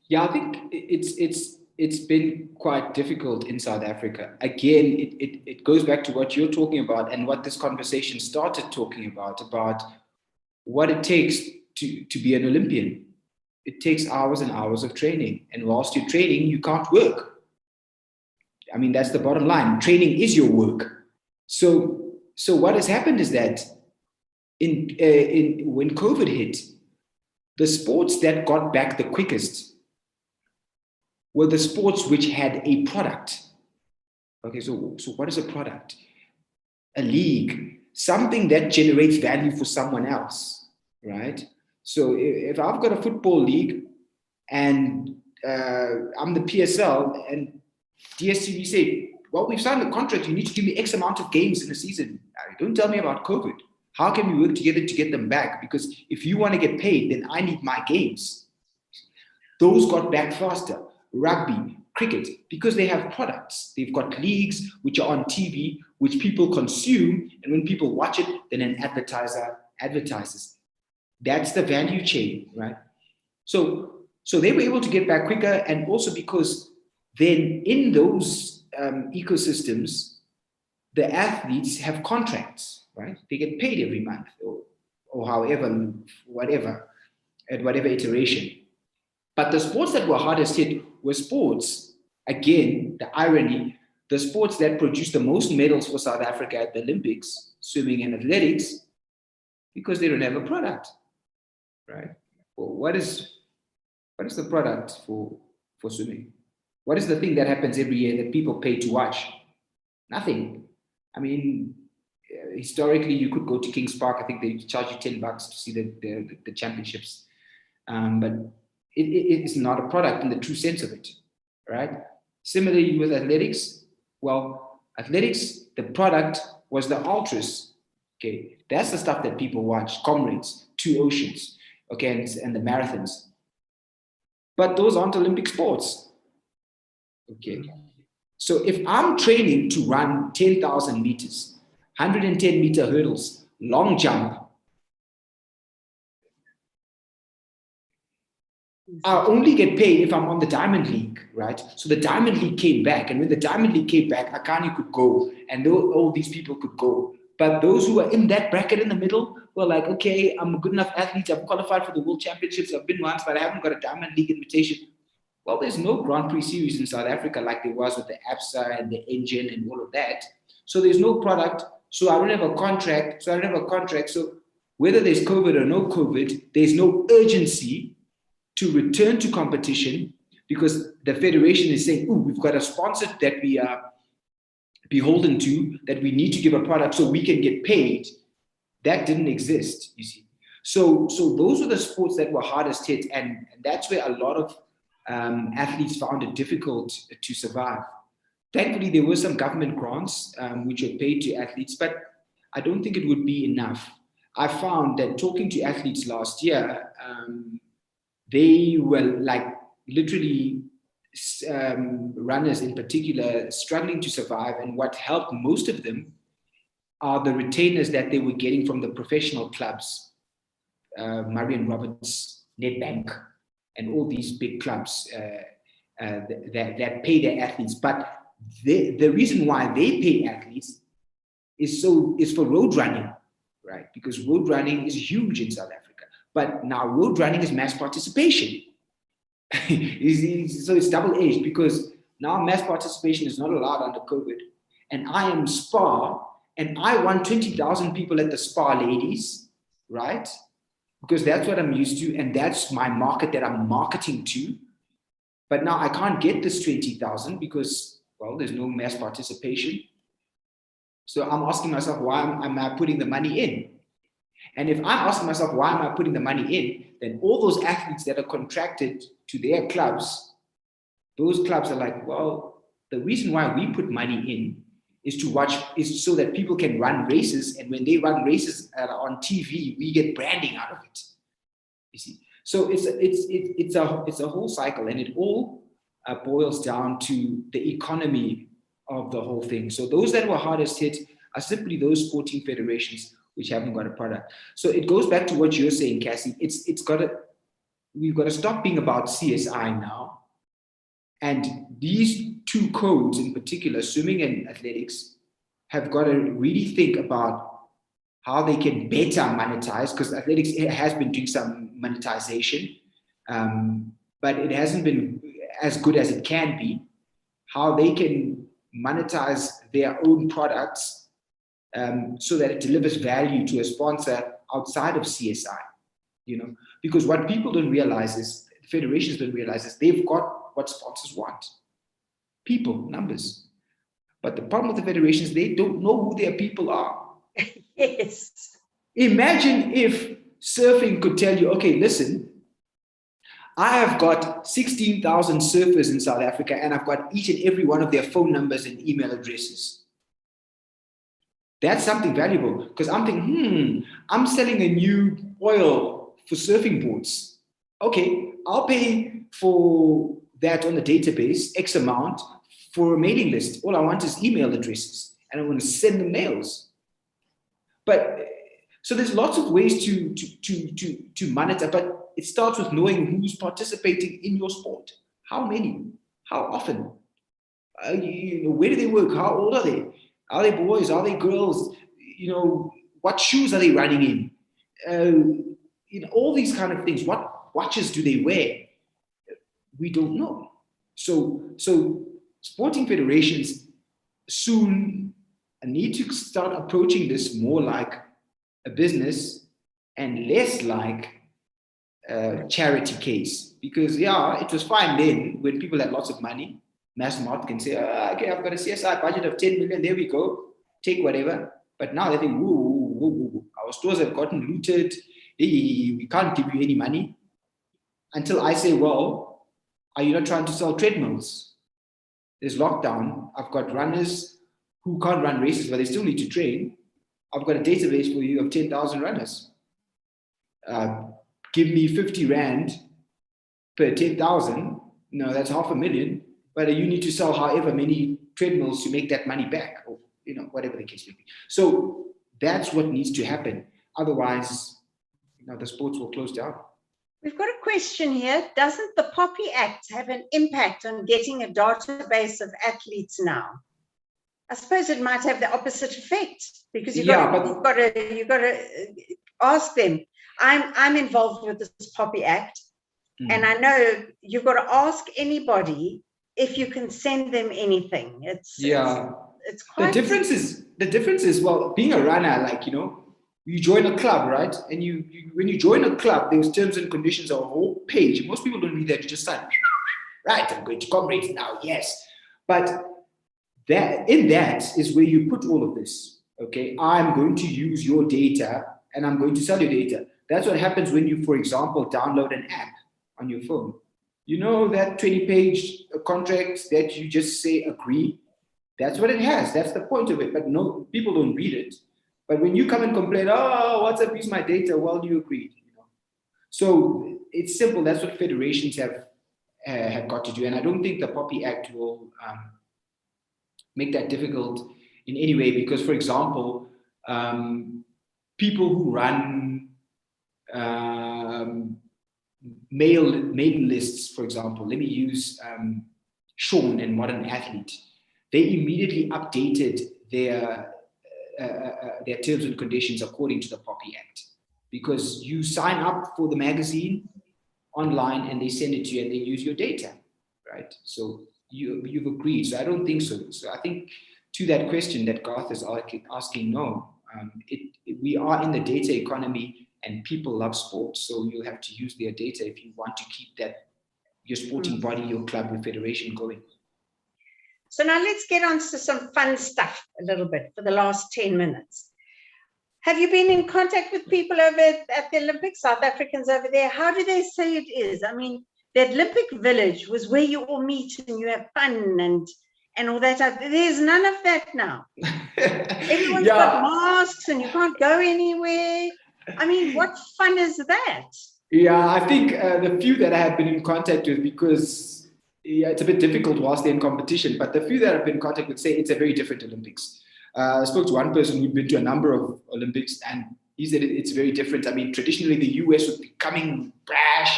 Yeah, I think it's been quite difficult in South Africa. Again, it goes back to what you're talking about and what this conversation started talking about what it takes to be an Olympian. It takes hours and hours of training. And whilst you're training, you can't work. I mean, that's the bottom line. Training is your work. So what has happened is that when COVID hit, the sports that got back the quickest were the sports which had a product. Okay, so what is a product? A league, something that generates value for someone else, right? So if I've got a football league and I'm the PSL and DSTV say, well, we've signed a contract, you need to give me X amount of games in a season. Don't tell me about COVID. How can we work together to get them back? Because if you want to get paid, then I need my games. Those got back faster. Rugby, cricket, because they have products. They've got leagues which are on TV, which people consume, and when people watch it, then an advertiser advertises. That's the value chain, right? So they were able to get back quicker, and also because then in those ecosystems, the athletes have contracts, right? They get paid every month or however, whatever, at whatever iteration. But the sports that were hardest hit were sports, again, the irony, the sports that produced the most medals for South Africa at the Olympics, swimming and athletics, because they don't have a product, right? Well, what is the product for swimming? What is the thing that happens every year that people pay to watch? Nothing. I mean, historically, you could go to King's Park. I think they charge you $10 to see the championships. But it is not a product in the true sense of it, right? Similarly with athletics, well, athletics, the product was the ultras, okay? That's the stuff that people watch, Comrades, Two Oceans, okay, and the marathons. But those aren't Olympic sports, okay? So if I'm training to run 10,000 meters, 110-meter hurdles, long jump, I only get paid if I'm on the Diamond League, right? So the Diamond League came back, and when the Diamond League came back, Akani could go, and all these people could go. But those who were in that bracket in the middle were like, okay, I'm a good enough athlete. I've qualified for the World Championships. I've been once, but I haven't got a Diamond League invitation. Well, there's no Grand Prix series in South Africa like there was with the ABSA and the engine and all of that. So there's no product. So I don't have a contract. So whether there's COVID or no COVID, there's no urgency to return to competition because the federation is saying, oh, we've got a sponsor that we are beholden to, that we need to give a product so we can get paid. That didn't exist, you see. So those were the sports that were hardest hit, and that's where a lot of athletes found it difficult to survive. Thankfully, there were some government grants which were paid to athletes, but I don't think it would be enough. I found that talking to athletes last year, they were like literally runners in particular struggling to survive, and what helped most of them are the retainers that they were getting from the professional clubs, Murray and Roberts, Nedbank, and all these big clubs that pay their athletes. But the reason why they pay athletes is for road running, right? Because road running is huge in South Africa. But now road running is mass participation. So it's double-edged because now mass participation is not allowed under COVID. And I am SPA, and I want 20,000 people at the SPA, ladies, right? Because that's what I'm used to, and that's my market that I'm marketing to. But now I can't get this 20,000 because, well, there's no mass participation. So I'm asking myself, why am I putting the money in? And if I'm asking myself, why am I putting the money in? Then all those athletes that are contracted to their clubs, those clubs are like, well, the reason why we put money in is so that people can run races. And when they run races on TV, we get branding out of it. You see? So it's a whole cycle, and it all boils down to the economy of the whole thing. So those that were hardest hit are simply those sporting federations which haven't got a product. So it goes back to what you're saying, Cassie. We've got to stop being about CSI now. And these two codes in particular, swimming and athletics, have got to really think about how they can better monetize, because athletics has been doing some monetization, but it hasn't been as good as it can be. How they can monetize their own products so that it delivers value to a sponsor outside of CSI, because what people don't realize is, the federations don't realize is they've got what sponsors want: people, numbers. But the problem with the federations, they don't know who their people are. Yes. Imagine if surfing could tell you, okay, listen, I have got 16,000 surfers in South Africa, and I've got each and every one of their phone numbers and email addresses. That's something valuable, because I'm thinking, I'm selling a new oil for surfing boards. Okay, I'll pay for that on the database, X amount, for a mailing list. All I want is email addresses, and I'm going to send them mails. But so there's lots of ways to monitor, but it starts with knowing who's participating in your sport. How many? How often? Where do they work? How old are they? Are they boys? Are they girls? What shoes are they running in? All these kind of things. What watches do they wear? We don't know. So sporting federations soon need to start approaching this more like a business and less like a charity case. Because it was fine then when people had lots of money. Mass market can say, okay, I've got a CSI budget of 10 million, there we go, take whatever. But now they think, whoa, our stores have gotten looted, we can't give you any money. Until I say, well, are you not trying to sell treadmills? There's lockdown, I've got runners who can't run races, but they still need to train. I've got a database for you of 10,000 runners. Give me 50 Rand per 10,000, that's 500,000. but you need to sell however many treadmills to make that money back, or whatever the case may be. So that's what needs to happen. Otherwise, the sports will close down. We've got a question here. Doesn't the Poppy Act have an impact on getting a database of athletes now? I suppose it might have the opposite effect, because you've got to ask them. I'm involved with this Poppy Act, and I know you've got to ask anybody if you can send them anything. It's quite. The difference is, well, being a runner, like, you join a club, right? And when you join a club, there's terms and conditions on a whole page. Most people don't read that. You just sign, right? I'm going to comrades now, yes. But that is where you put all of this. Okay, I'm going to use your data and I'm going to sell your data. That's what happens when you, for example, download an app on your phone. That 20-page contract that you just say agree. That's what it has. That's the point of it. But no, people don't read it. But when you come and complain, WhatsApp use my data, well, you agreed. So it's simple. That's what federations have got to do. And I don't think the Poppy Act will make that difficult in any way, because, for example, people who run mailing lists, for example, let me use Sean and Modern Athlete. They immediately updated their terms and conditions according to the Poppy Act, because you sign up for the magazine online and they send it to you and they use your data, right? So you've agreed. So I don't think so. So I think to that question that Garth is asking, no, we are in the data economy and people love sports. So you'll have to use their data if you want to keep your sporting body, your club, your federation going. So now let's get on to some fun stuff a little bit for the last 10 minutes. Have you been in contact with people over at the Olympics, South Africans over there? How do they say it is? I mean, the Olympic Village was where you all meet and you have fun and all that. There's none of that now. Everyone's got masks and you can't go anywhere. I mean, what fun is that? Yeah, I think the few that I have been in contact with, because it's a bit difficult whilst they're in competition, but the few that I've been in contact with say it's a very different Olympics. I spoke to one person who'd been to a number of Olympics, and he said it's very different. I mean, traditionally the US was becoming brash,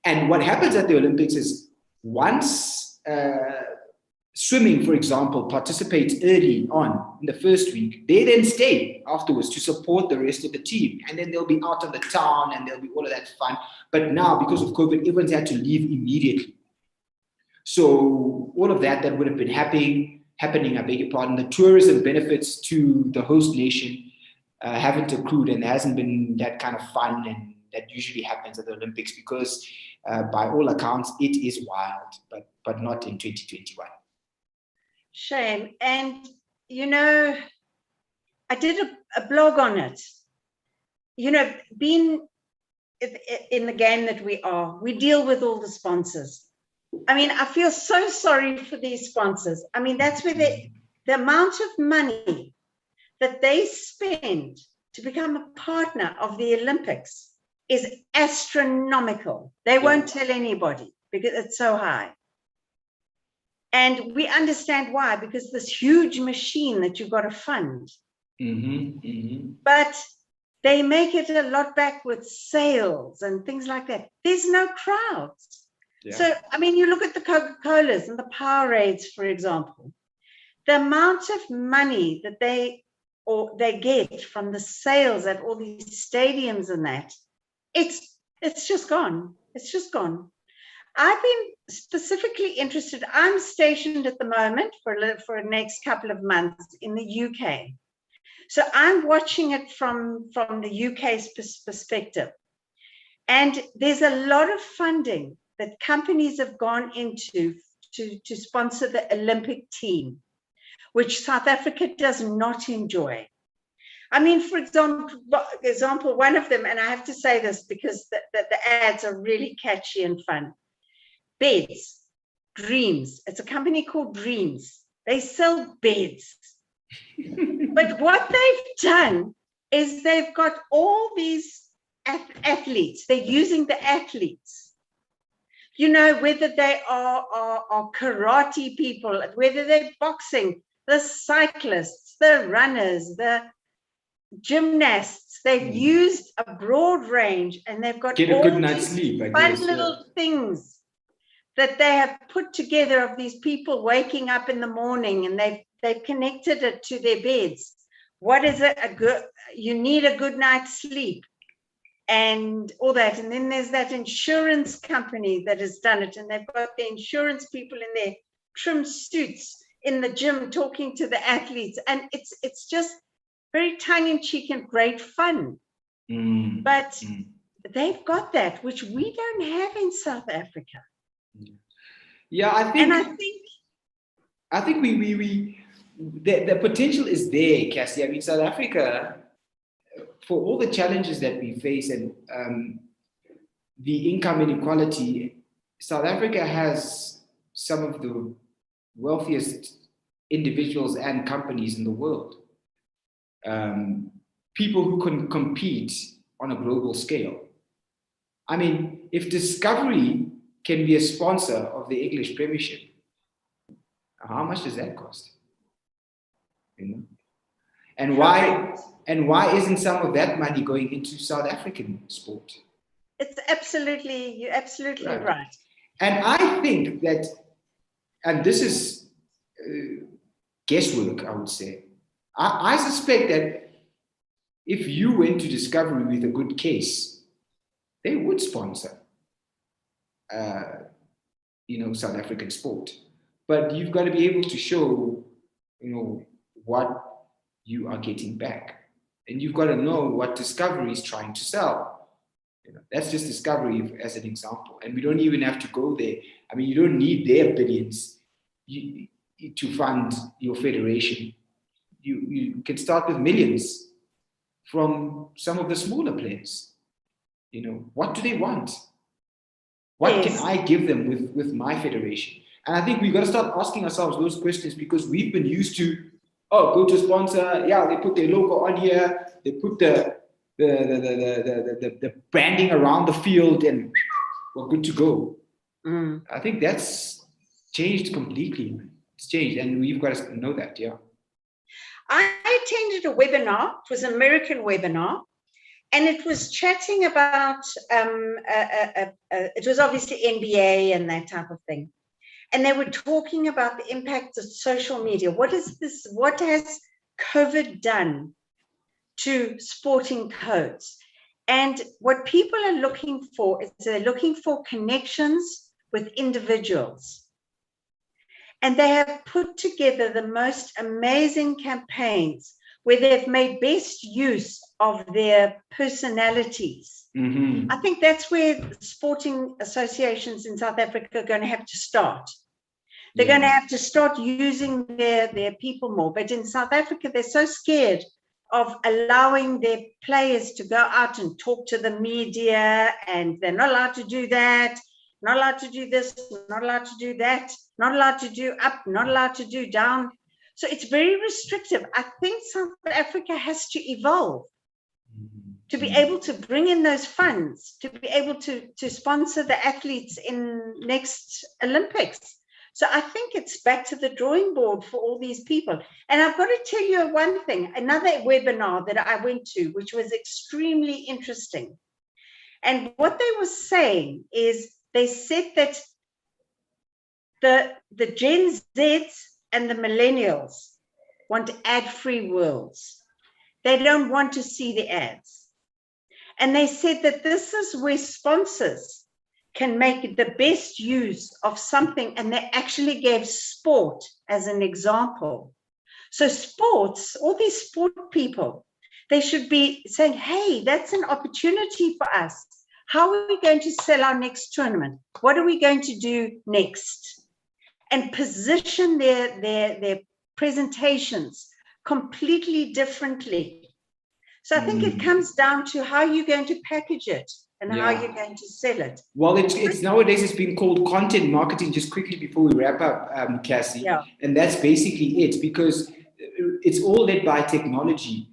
and what happens at the Olympics is once swimming, for example, participates early on in the first week, they then stay afterwards to support the rest of the team, and then they'll be out of the town and there'll be all of that fun. But now, because of COVID, everyone's had to leave immediately. So all of that would have been happening, I beg your pardon, the tourism benefits to the host nation haven't accrued, and there hasn't been that kind of fun and that usually happens at the Olympics, because by all accounts, it is wild, but not in 2021. Shame. And, I did a blog on it. Being in the game that we deal with all the sponsors. I mean, I feel so sorry for these sponsors. I mean, that's where the amount of money that they spend to become a partner of the Olympics is astronomical. They won't tell anybody because it's so high. And we understand why, because this huge machine that you've got to fund. But they make it a lot back with sales and things like that. There's no crowds. Yeah. So, I mean, you look at the Coca-Colas and the Powerades, for example, the amount of money that they get from the sales at all these stadiums and that, it's just gone. It's just gone. I've been specifically interested. I'm stationed at the moment for the next couple of months in the UK. So I'm watching it from the UK's perspective. And there's a lot of funding that companies have gone into to sponsor the Olympic team, which South Africa does not enjoy. I mean, for example, one of them, and I have to say this because the ads are really catchy and fun. Beds, Dreams. It's a company called Dreams. They sell beds. But what they've done is they've got all these athletes. They're using the athletes. You know, whether they are karate people, whether they're boxing, the cyclists, the runners, the gymnasts, they've used a broad range, and they've got Get a all good night's these sleep, I fun guess. little things that they have put together of these people waking up in the morning, and they've connected it to their beds. What is it? You need a good night's sleep and all that. And then there's that insurance company that has done it, and they've got the insurance people in their trim suits in the gym talking to the athletes, and it's just very tongue-in-cheek and great fun. But they've got that, which we don't have in South Africa. Yeah, I think the potential is there, Cassie. I mean, South Africa, for all the challenges that we face and the income inequality, South Africa has some of the wealthiest individuals and companies in the world. People who can compete on a global scale. I mean, if Discovery can be a sponsor of the English Premiership, how much does that cost? You know? And why isn't some of that money going into South African sport? You're absolutely right. And I think that, and this is guesswork, I would say. I suspect that if you went to Discovery with a good case, they would sponsor, South African sport. But you've got to be able to show, what you are getting back, and you've got to know what Discovery is trying to sell. That's just Discovery as an example, and we don't even have to go there. I mean, you don't need their billions to fund your federation. You can start with millions from some of the smaller players. What do they want? What can I give them with my federation? And I think we've got to start asking ourselves those questions, because we've been used to, go to sponsor, they put their logo on here, they put the branding around the field, and we're good to go. I think that's changed completely. It's changed, and we've got to know that, I attended a webinar. It was an American webinar, and it was chatting about, it was obviously NBA and that type of thing. And they were talking about the impact of social media. What has COVID done to sporting codes? And what people are looking for is they're looking for connections with individuals. And they have put together the most amazing campaigns where they've made best use of their personalities. I think that's where sporting associations in South Africa are going to have to start. They're going to have to start using their people more. But in South Africa, they're so scared of allowing their players to go out and talk to the media, and they're not allowed to do that, not allowed to do this, not allowed to do that, not allowed to do up, not allowed to do down. So it's very restrictive. I think South Africa has to evolve to be able to bring in those funds, to be able to sponsor the athletes in next Olympics. So I think it's back to the drawing board for all these people. And I've got to tell you one thing, another webinar that I went to, which was extremely interesting. And what they were saying is, they said that the Gen Zs and the millennials want ad-free worlds. They don't want to see the ads. And they said that this is where sponsors can make the best use of something, and they actually gave sport as an example. So sports, all these sport people, they should be saying, hey, that's an opportunity for us. How are we going to sell our next tournament? What are we going to do next? And position their presentations completely differently. So I think it comes down to how you're going to package it and how you're going to sell it. Well, it's nowadays it's been called content marketing. Just quickly before we wrap up, Cassie, and that's basically it, because it's all led by technology.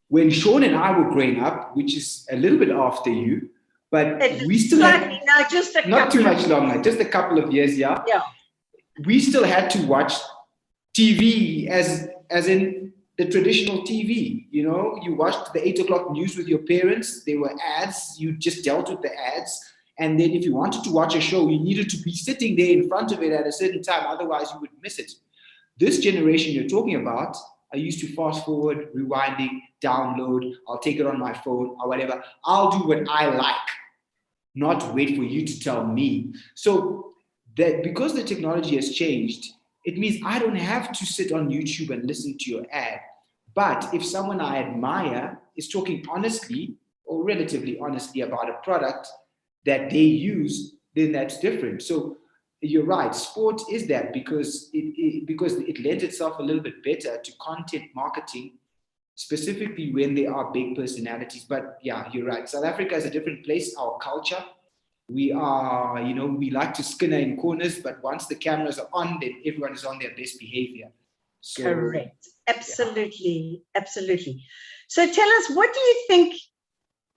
When Sean and I were growing up, which is a little bit after you, but It's we still slightly, no, just a not couple too of much longer, just a couple of years, yeah. Yeah. We still had to watch TV as in the traditional TV. You know, you watched the 8 o'clock news with your parents. There were ads. You just dealt with the ads. And then if you wanted to watch a show, you needed to be sitting there in front of it at a certain time. Otherwise, you would miss it. This generation you're talking about are used to fast forward, rewinding, download. I'll take it on my phone or whatever. I'll do what I like, not wait for you to tell me. So that because the technology has changed, it means I don't have to sit on YouTube and listen to your ad. But if someone I admire is talking honestly or relatively honestly about a product that they use, then that's different. So you're right, sport is that because it lends itself a little bit better to content marketing, specifically when there are big personalities. But yeah, you're right. South Africa is a different place. Our culture, we are, you know, we like to skinner in corners, but once the cameras are on, then everyone is on their best behavior. So, correct. Absolutely. Yeah. Absolutely. So tell us, what do you think?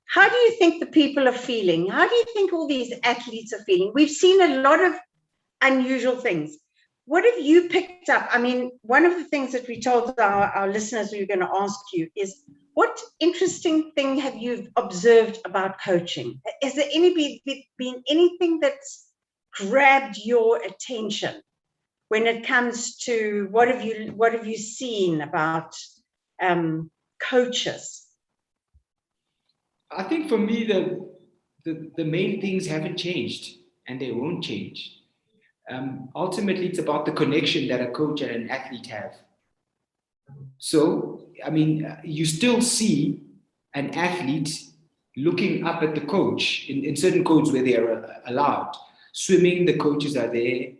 How do you think the people are feeling? How do you think all these athletes are feeling? We've seen a lot of unusual things. What have you picked up? I mean, one of the things that we told our listeners we were going to ask you is, what interesting thing have you observed about coaching? Has there been anything that's grabbed your attention when it comes to what have you seen about coaches? I think for me, the main things haven't changed and they won't change. Ultimately, it's about the connection that a coach and an athlete have. So, I mean, you still see an athlete looking up at the coach in certain codes where they are allowed. Swimming, the coaches are there.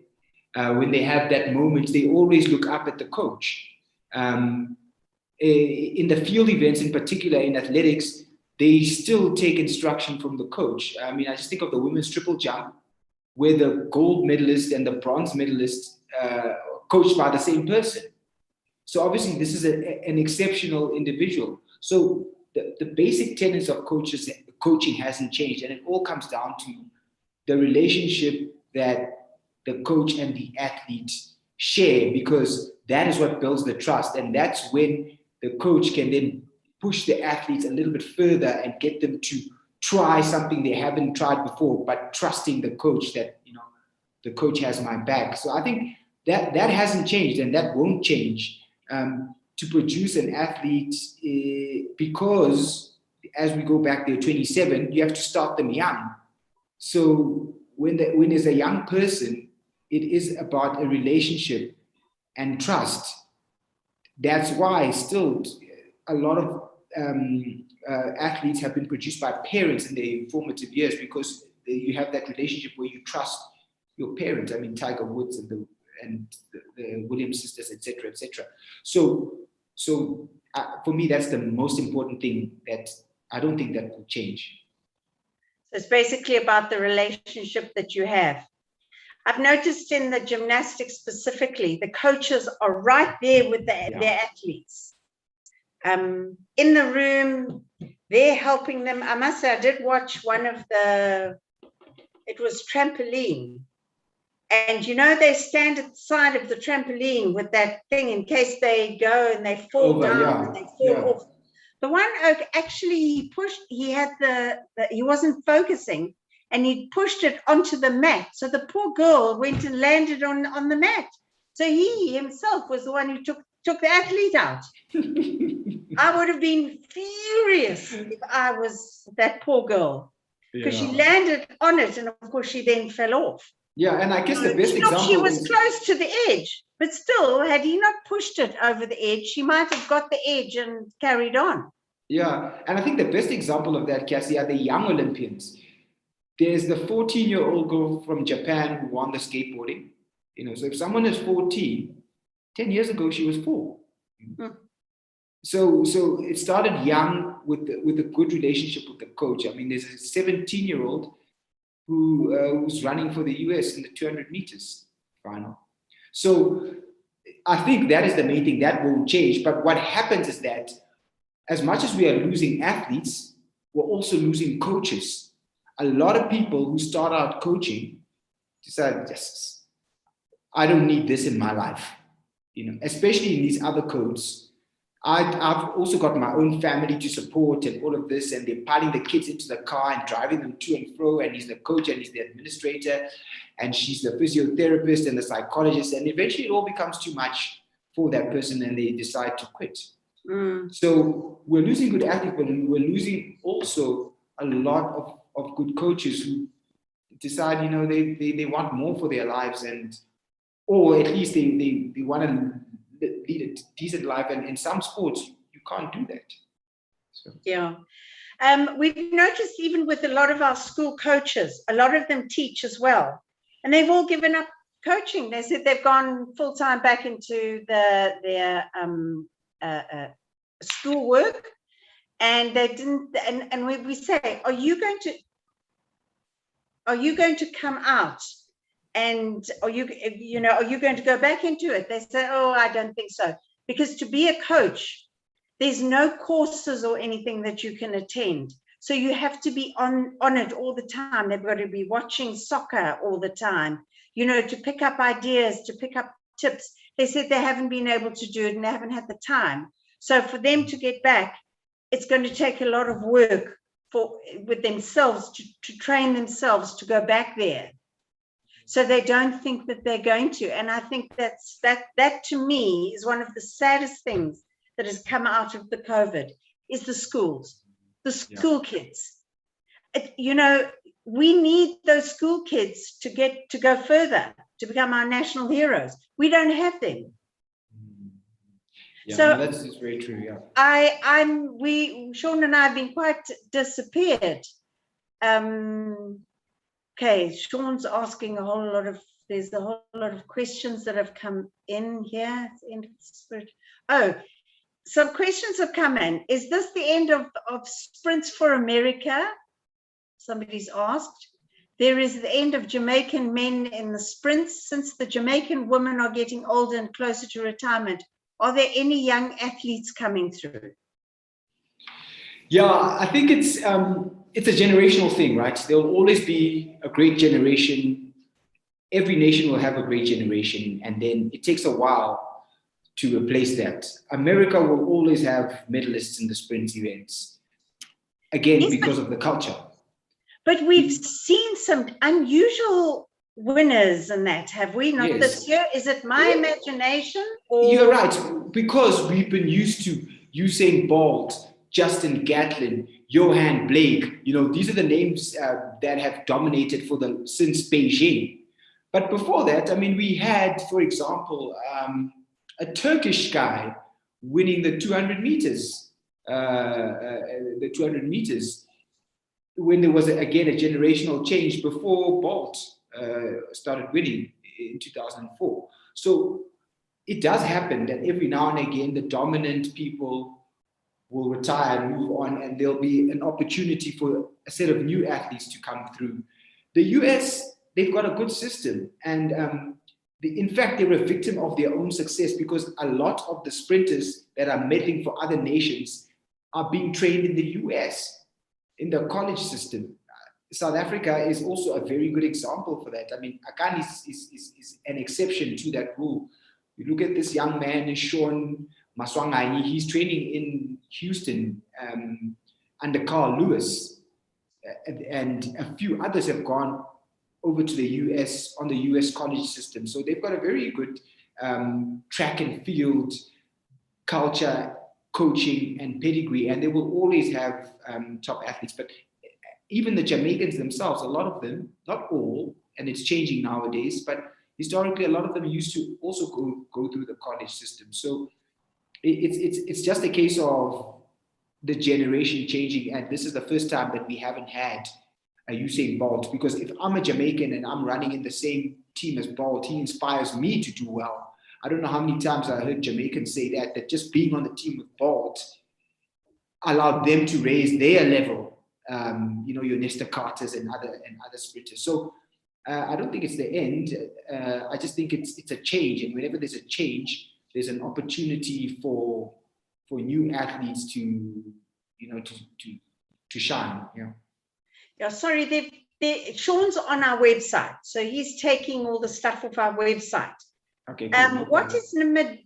When they have that moment, they always look up at the coach. In the field events, in particular in athletics, they still take instruction from the coach. I mean, I just think of the women's triple jump, where the gold medalist and the bronze medalist coached by the same person. So obviously, this is an exceptional individual. So the basic tenets of coaching hasn't changed, and it all comes down to the relationship that the coach and the athlete share, because that is what builds the trust, and that's when the coach can then push the athletes a little bit further and get them to try something they haven't tried before, but trusting the coach that, you know, the coach has my back. So I think that hasn't changed, and that won't change. To produce an athlete, because as we go back there, 27, you have to start them young. So when there's a young person, it is about a relationship and trust. That's why still a lot of athletes have been produced by parents in their formative years, because you have that relationship where you trust your parents. I mean, Tiger Woods and the Williams sisters, etc., etc. So for me, that's the most important thing that I don't think that will change. So it's basically about the relationship that you have. I've noticed in the gymnastics specifically, the coaches are right there with their athletes. In the room, they're helping them. I must say, I did watch it was trampoline. And, you know, they stand at the side of the trampoline with that thing in case they go and they fall down and they fall off. The one actually he had he wasn't focusing, and he pushed it onto the mat. So the poor girl went and landed on the mat. So he himself was the one who took the athlete out. I would have been furious if I was that poor girl, because she landed on it, and of course she then fell off. Yeah, and I guess the best example she was close to the edge, but still, had he not pushed it over the edge, she might have got the edge and carried on. Yeah, and I think the best example of that, Cassie, are the young Olympians. There's the 14-year-old girl from Japan who won the skateboarding. You know, so if someone is 14, 10 years ago she was 4. So it started young with a good relationship with the coach. I mean, there's a 17-year-old who's running for the US in the 200 meters final. So I think that is the main thing. That won't change. But what happens is that as much as we are losing athletes, we're also losing coaches. a lot of people who start out coaching decide, yes, I don't need this in my life, especially in these other codes. I've also got my own family to support and all of this, and they're piling the kids into the car and driving them to and fro, and he's the coach and he's the administrator and she's the physiotherapist and the psychologist, and eventually it all becomes too much for that person and they decide to quit. So we're losing good athletes, but we're losing also a lot of good coaches who decide, they want more for their lives, or at least they want to lead a decent life, and in some sports you can't do that. So. Yeah. We've noticed even with a lot of our school coaches, a lot of them teach as well, and they've all given up coaching. They said they've gone full-time back into their school work, and they didn't, and we say, are you going to come out, and are you going to go back into it? They say, oh, I don't think so, because to be a coach, there's no courses or anything that you can attend. So you have to be on it all the time. They've got to be watching soccer all the time, to pick up ideas, to pick up tips. They said they haven't been able to do it and they haven't had the time. So for them to get back, it's going to take a lot of work with themselves to train themselves to go back there. So they don't think that they're going to. And I think that to me is one of the saddest things that has come out of the COVID, is the schools, the school kids. We need those school kids to go further, to become our national heroes. We don't have them. Yeah, so that's very true. Yeah. Sean and I have been quite disappeared. Okay, Sean's asking there's a whole lot of questions that have come in here. Oh, some questions have come in. Is this the end of sprints for America? Somebody's asked. There is the end of Jamaican men in the sprints. Since the Jamaican women are getting older and closer to retirement, are there any young athletes coming through? Yeah, I think it's a generational thing, right? There will always be a great generation. Every nation will have a great generation, and then it takes a while to replace that. America will always have medalists in the sprint events, again, yes, because of the culture. But we've seen some unusual winners in that, have we not? Yes. This year? Is it my imagination? Or? You're right, because we've been used to Usain Bolt, Justin Gatlin, Johan Blake. These are the names that have dominated since Beijing. But before that, we had, for example, a Turkish guy winning the 200 meters. The 200 meters, when there was again a generational change before Bolt started winning in 2004. So it does happen that every now and again the dominant people will retire and move on, and there'll be an opportunity for a set of new athletes to come through. The US, they've got a good system, and in fact, they're a victim of their own success, because a lot of the sprinters that are medaling for other nations are being trained in the US, in the college system. South Africa is also a very good example for that. Akan is an exception to that rule. You look at this young man, Sean Maswanganyi, he's training in Houston under Carl Lewis, and a few others have gone over to the US on the US college system. So they've got a very good track and field culture, coaching and pedigree, and they will always have top athletes. But even the Jamaicans themselves, a lot of them, not all, and it's changing nowadays, but historically a lot of them used to also go through the college system. So it's just a case of the generation changing, and this is the first time that we haven't had a Usain Bolt, because if I'm a Jamaican and I'm running in the same team as Bolt, he inspires me to do well. I don't know how many times I heard Jamaicans say that just being on the team with Bolt allowed them to raise their level, your Nesta Carters and other sprinters. So I don't think it's the end. I just think it's a change, and whenever there's a change, there's an opportunity for new athletes to shine. Yeah. Yeah, sorry, Sean's on our website, so he's taking all the stuff off our website. Okay, cool. No What problem. is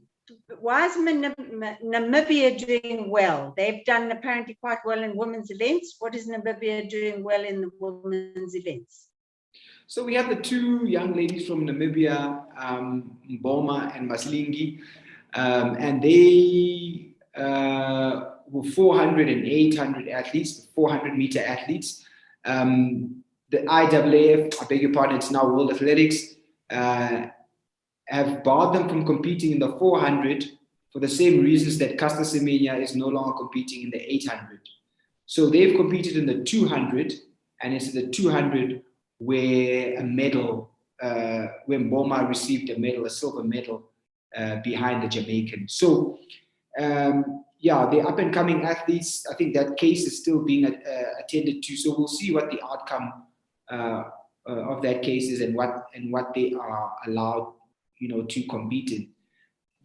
why is Namibia doing well? They've done apparently quite well in women's events. What is Namibia doing well in the women's events? So we have the two young ladies from Namibia, Mboma and Maslingi, and they were 400 and 800 athletes, 400-meter athletes. The IAAF, I beg your pardon, it's now World Athletics, have barred them from competing in the 400 for the same reasons that Caster Semenya is no longer competing in the 800. So they've competed in the 200, and it's the 200 where a medal, where Mboma received a medal, a silver medal, behind the Jamaican. So, yeah, they're up-and-coming athletes. I think that case is still being attended to. So we'll see what the outcome of that case is and what they are allowed, to compete in.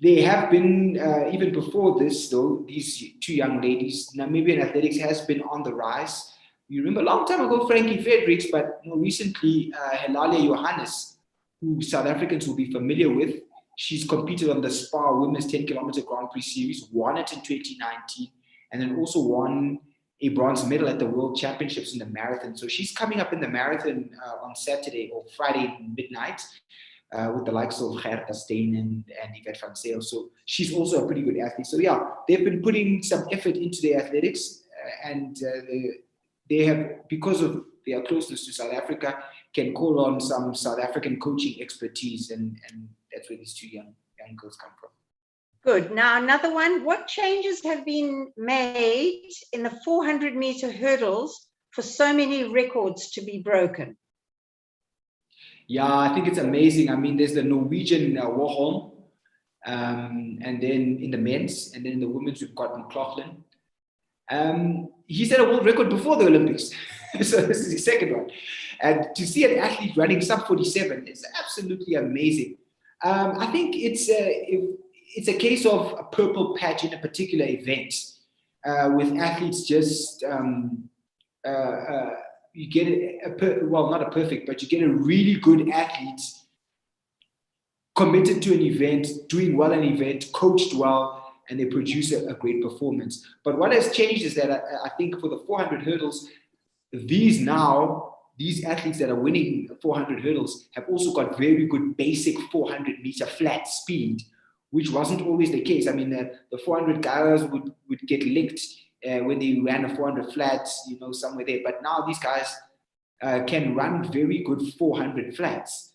They have been, even before this, though, these two young ladies, Namibian athletics has been on the rise. You remember a long time ago, Frankie Fredericks, but more recently, Helalia Johannes, who South Africans will be familiar with. She's competed on the Spa Women's 10-kilometer Grand Prix Series, won it in 2019, and then also won a bronze medal at the World Championships in the marathon. So she's coming up in the marathon on Saturday or Friday midnight. With the likes of Gerda Steyn and Yvette van Zyl. So she's also a pretty good athlete. So yeah, they've been putting some effort into their athletics, and they have, because of their closeness to South Africa, can call on some South African coaching expertise, and that's where these two young girls come from. Good. Now another one. What changes have been made in the 400-meter hurdles for so many records to be broken? Yeah, I think it's amazing. I mean, there's the Norwegian Warholm, and then in the men's, and then in the women's, we've got McLaughlin. He set a world record before the Olympics, so this is his second one. And to see an athlete running sub 47 is absolutely amazing. I think it's a case of a purple patch in a particular event, with athletes just. You get not a perfect, but you get a really good athlete committed to an event, doing well an event, coached well, and they produce a great performance. But what has changed is that I think for the 400 hurdles, these athletes that are winning 400 hurdles have also got very good basic 400-meter flat speed, which wasn't always the case. I mean, the 400 guys would get licked when they ran a 400 flats, somewhere there. But now these guys can run very good 400 flats.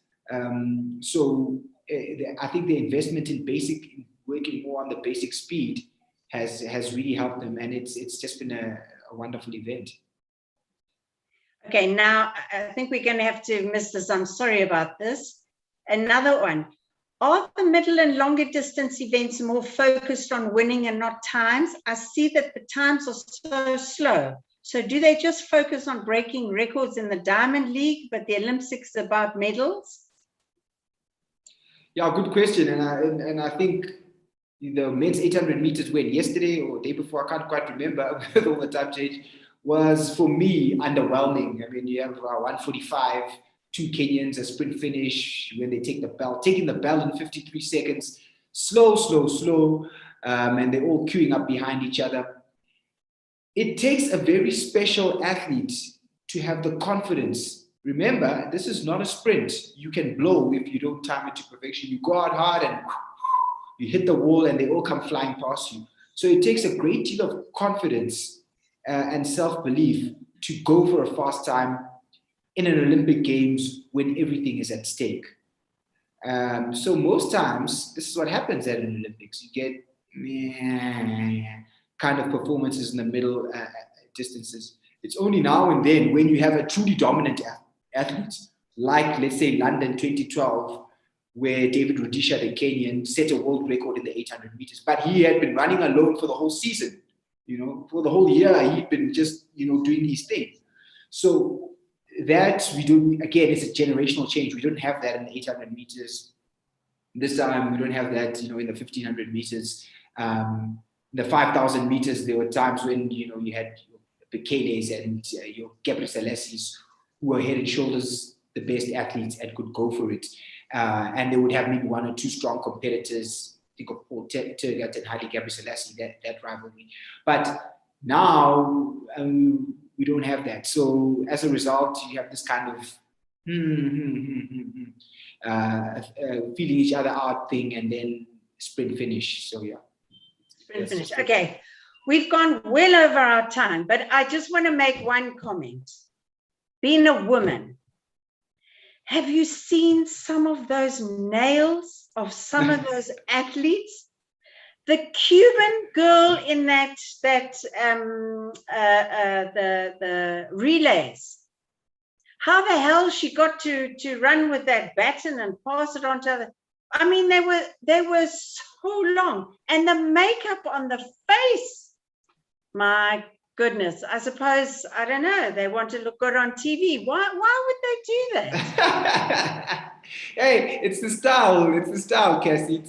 So I think the investment in working more on the basic speed has really helped them, and it's just been a wonderful event. Okay, now I think we're going to have to miss this. I'm sorry about this. Another one. Are the middle and longer distance events more focused on winning and not times? I see that the times are so slow. So do they just focus on breaking records in the Diamond League, but the Olympics is about medals? Yeah, good question. And I think the men's 800 meters win yesterday or day before, I can't quite remember with all the time change, was for me underwhelming. I mean, you have 145. Two Kenyans, a sprint finish when they take the bell, taking the bell in 53 seconds, slow, and they're all queuing up behind each other. It takes a very special athlete to have the confidence. Remember, this is not a sprint. You can blow if you don't time it to perfection. You go out hard and you hit the wall and they all come flying past you. So it takes a great deal of confidence and self-belief to go for a fast time in an Olympic Games when everything is at stake. So most times, this is what happens at an Olympics. You get kind of performances in the middle distances. It's only now and then when you have a truly dominant athlete, like let's say London 2012, where David Rudisha, the Kenyan, set a world record in the 800 meters. But he had been running alone for the whole season. For the whole year, he'd been just, doing his thing. So that we do, again, it's a generational change. We don't have that in the 800 meters. This time, we don't have that, in the 1500 meters. The 5,000 meters, there were times when, you had Bekeles and your Gabriel Selesis, who are head and shoulders the best athletes and could go for it. And they would have maybe one or two strong competitors. Think of Paul Tergat and Haile Gebrselassie, that rivalry. But now we don't have that. So as a result, you have this kind of feeling each other out thing, and then sprint finish. So yeah. Sprint finish. Okay. We've gone well over our time, but I just want to make one comment. Being a woman, have you seen some of those nails of some of those athletes? The Cuban girl in the relays. How the hell she got to run with that baton and pass it on to other? I mean, they were so long, and the makeup on the face. My goodness, I suppose, I don't know, they want to look good on TV. Why would they do that? Hey, it's the style, Cassie.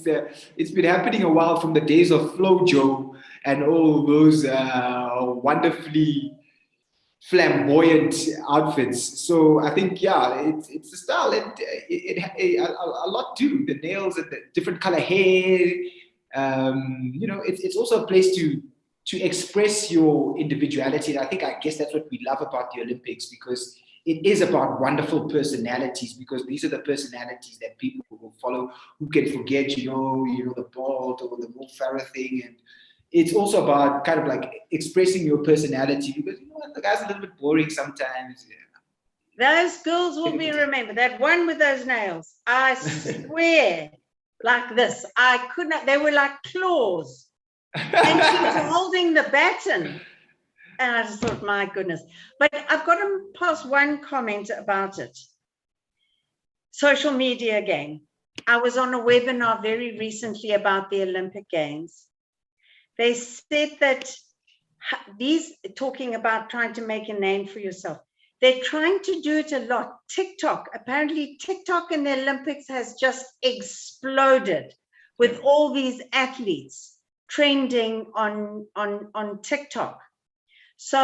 It's been happening a while, from the days of Flojo and all those wonderfully flamboyant outfits. So I think, yeah, it's the style, and a lot too. The nails and the different color hair. It's also a place to express your individuality. And I guess that's what we love about the Olympics, because it is about wonderful personalities, because these are the personalities that people will follow, who can forget, the Bolt or the Mo Farah thing. And it's also about kind of like expressing your personality, because the guy's a little bit boring sometimes. Yeah. Those girls will be remembered. That one with those nails, I swear, like this. I could not, they were like claws. And she was holding the baton. And I just thought, my goodness. But I've got to pass one comment about it. Social media again. I was on a webinar very recently about the Olympic Games. They said that talking about trying to make a name for yourself, they're trying to do it a lot. TikTok, apparently TikTok in the Olympics has just exploded with all these athletes trending on TikTok. So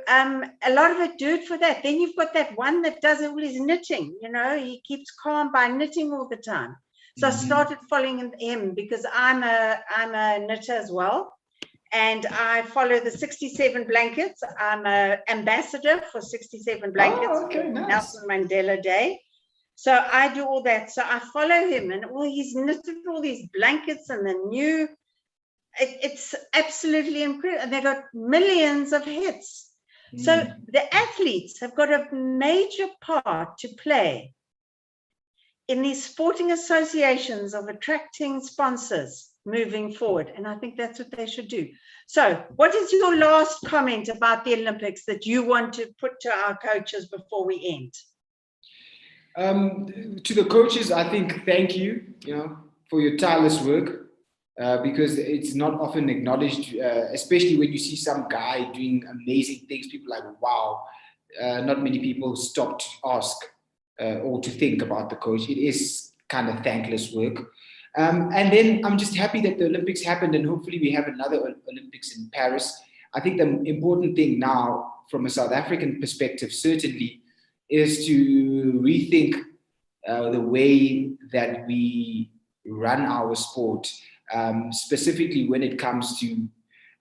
a lot of it do it for that. Then you've got that one that does all his knitting, he keeps calm by knitting all the time. So I started following him because I'm a knitter as well. And I follow the 67 blankets. I'm an ambassador for 67 blankets. Oh, okay, nice. Nelson Mandela Day. So I do all that. So I follow him, and he's knitted all these blankets and the new. It's absolutely incredible. And they've got millions of hits. So the athletes have got a major part to play in these sporting associations of attracting sponsors moving forward. And I think that's what they should do. So what is your last comment about the Olympics that you want to put to our coaches before we end? To the coaches, I think thank you, for your tireless work. Because it's not often acknowledged, especially when you see some guy doing amazing things. People are like, wow, not many people stop to ask or to think about the coach. It is kind of thankless work. And then I'm just happy that the Olympics happened, and hopefully we have another Olympics in Paris. I think the important thing now, from a South African perspective, certainly, is to rethink the way that we run our sport. Specifically when it comes to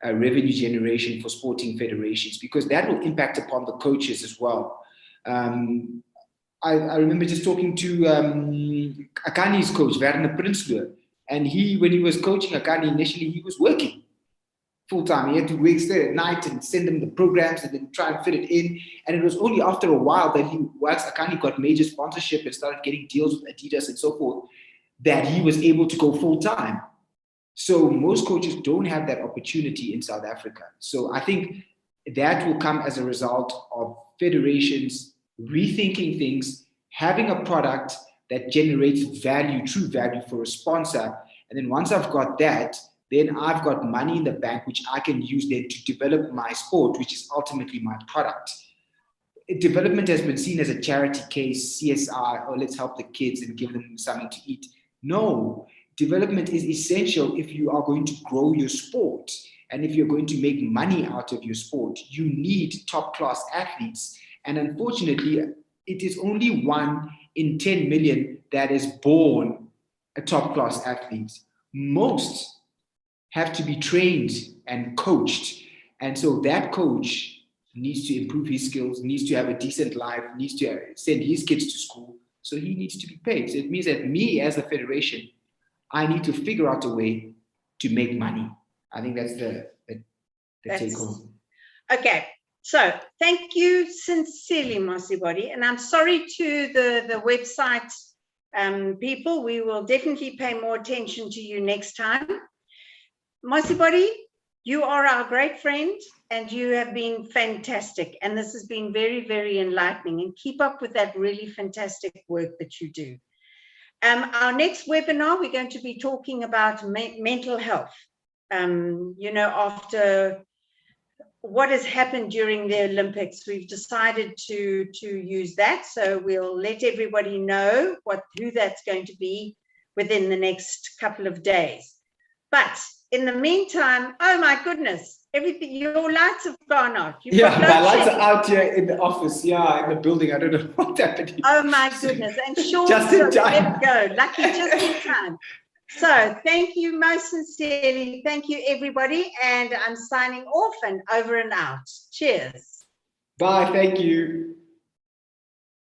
revenue generation for sporting federations, because that will impact upon the coaches as well. I remember just talking to Akani's coach, Werner Prinsloo, and when he was coaching Akani initially, he was working full-time. He had to work there at night and send them the programs and then try and fit it in. And it was only after a while that once Akani got major sponsorship and started getting deals with Adidas and so forth, that he was able to go full-time. So most coaches don't have that opportunity in South Africa. So I think that will come as a result of federations rethinking things, having a product that generates value, true value for a sponsor. And then once I've got that, then I've got money in the bank, which I can use then to develop my sport, which is ultimately my product. Development has been seen as a charity case, CSR, or let's help the kids and give them something to eat. No. Development is essential if you are going to grow your sport. And if you're going to make money out of your sport, you need top-class athletes. And unfortunately, it is only 1 in 10 million that is born a top-class athlete. Most have to be trained and coached. And so that coach needs to improve his skills, needs to have a decent life, needs to send his kids to school. So he needs to be paid. So it means that me as a federation, I need to figure out a way to make money. I think that's the take home. Okay. So thank you sincerely, Mosibodi. And I'm sorry to the website people. We will definitely pay more attention to you next time. Mosibodi, you are our great friend and you have been fantastic. And this has been very, very enlightening. And keep up with that really fantastic work that you do. Our next webinar, we're going to be talking about mental health. You know, after what has happened during the Olympics, we've decided to use that. So we'll let everybody know who that's going to be within the next couple of days. But in the meantime, oh my goodness, everything, your lights have gone out. My lights are out here in the office, in the building. I don't know what's happening. Oh my goodness. And Sean, just in time. There we go. Lucky just in time. So thank you most sincerely. Thank you, everybody. And I'm signing off and over and out. Cheers. Bye. Thank you.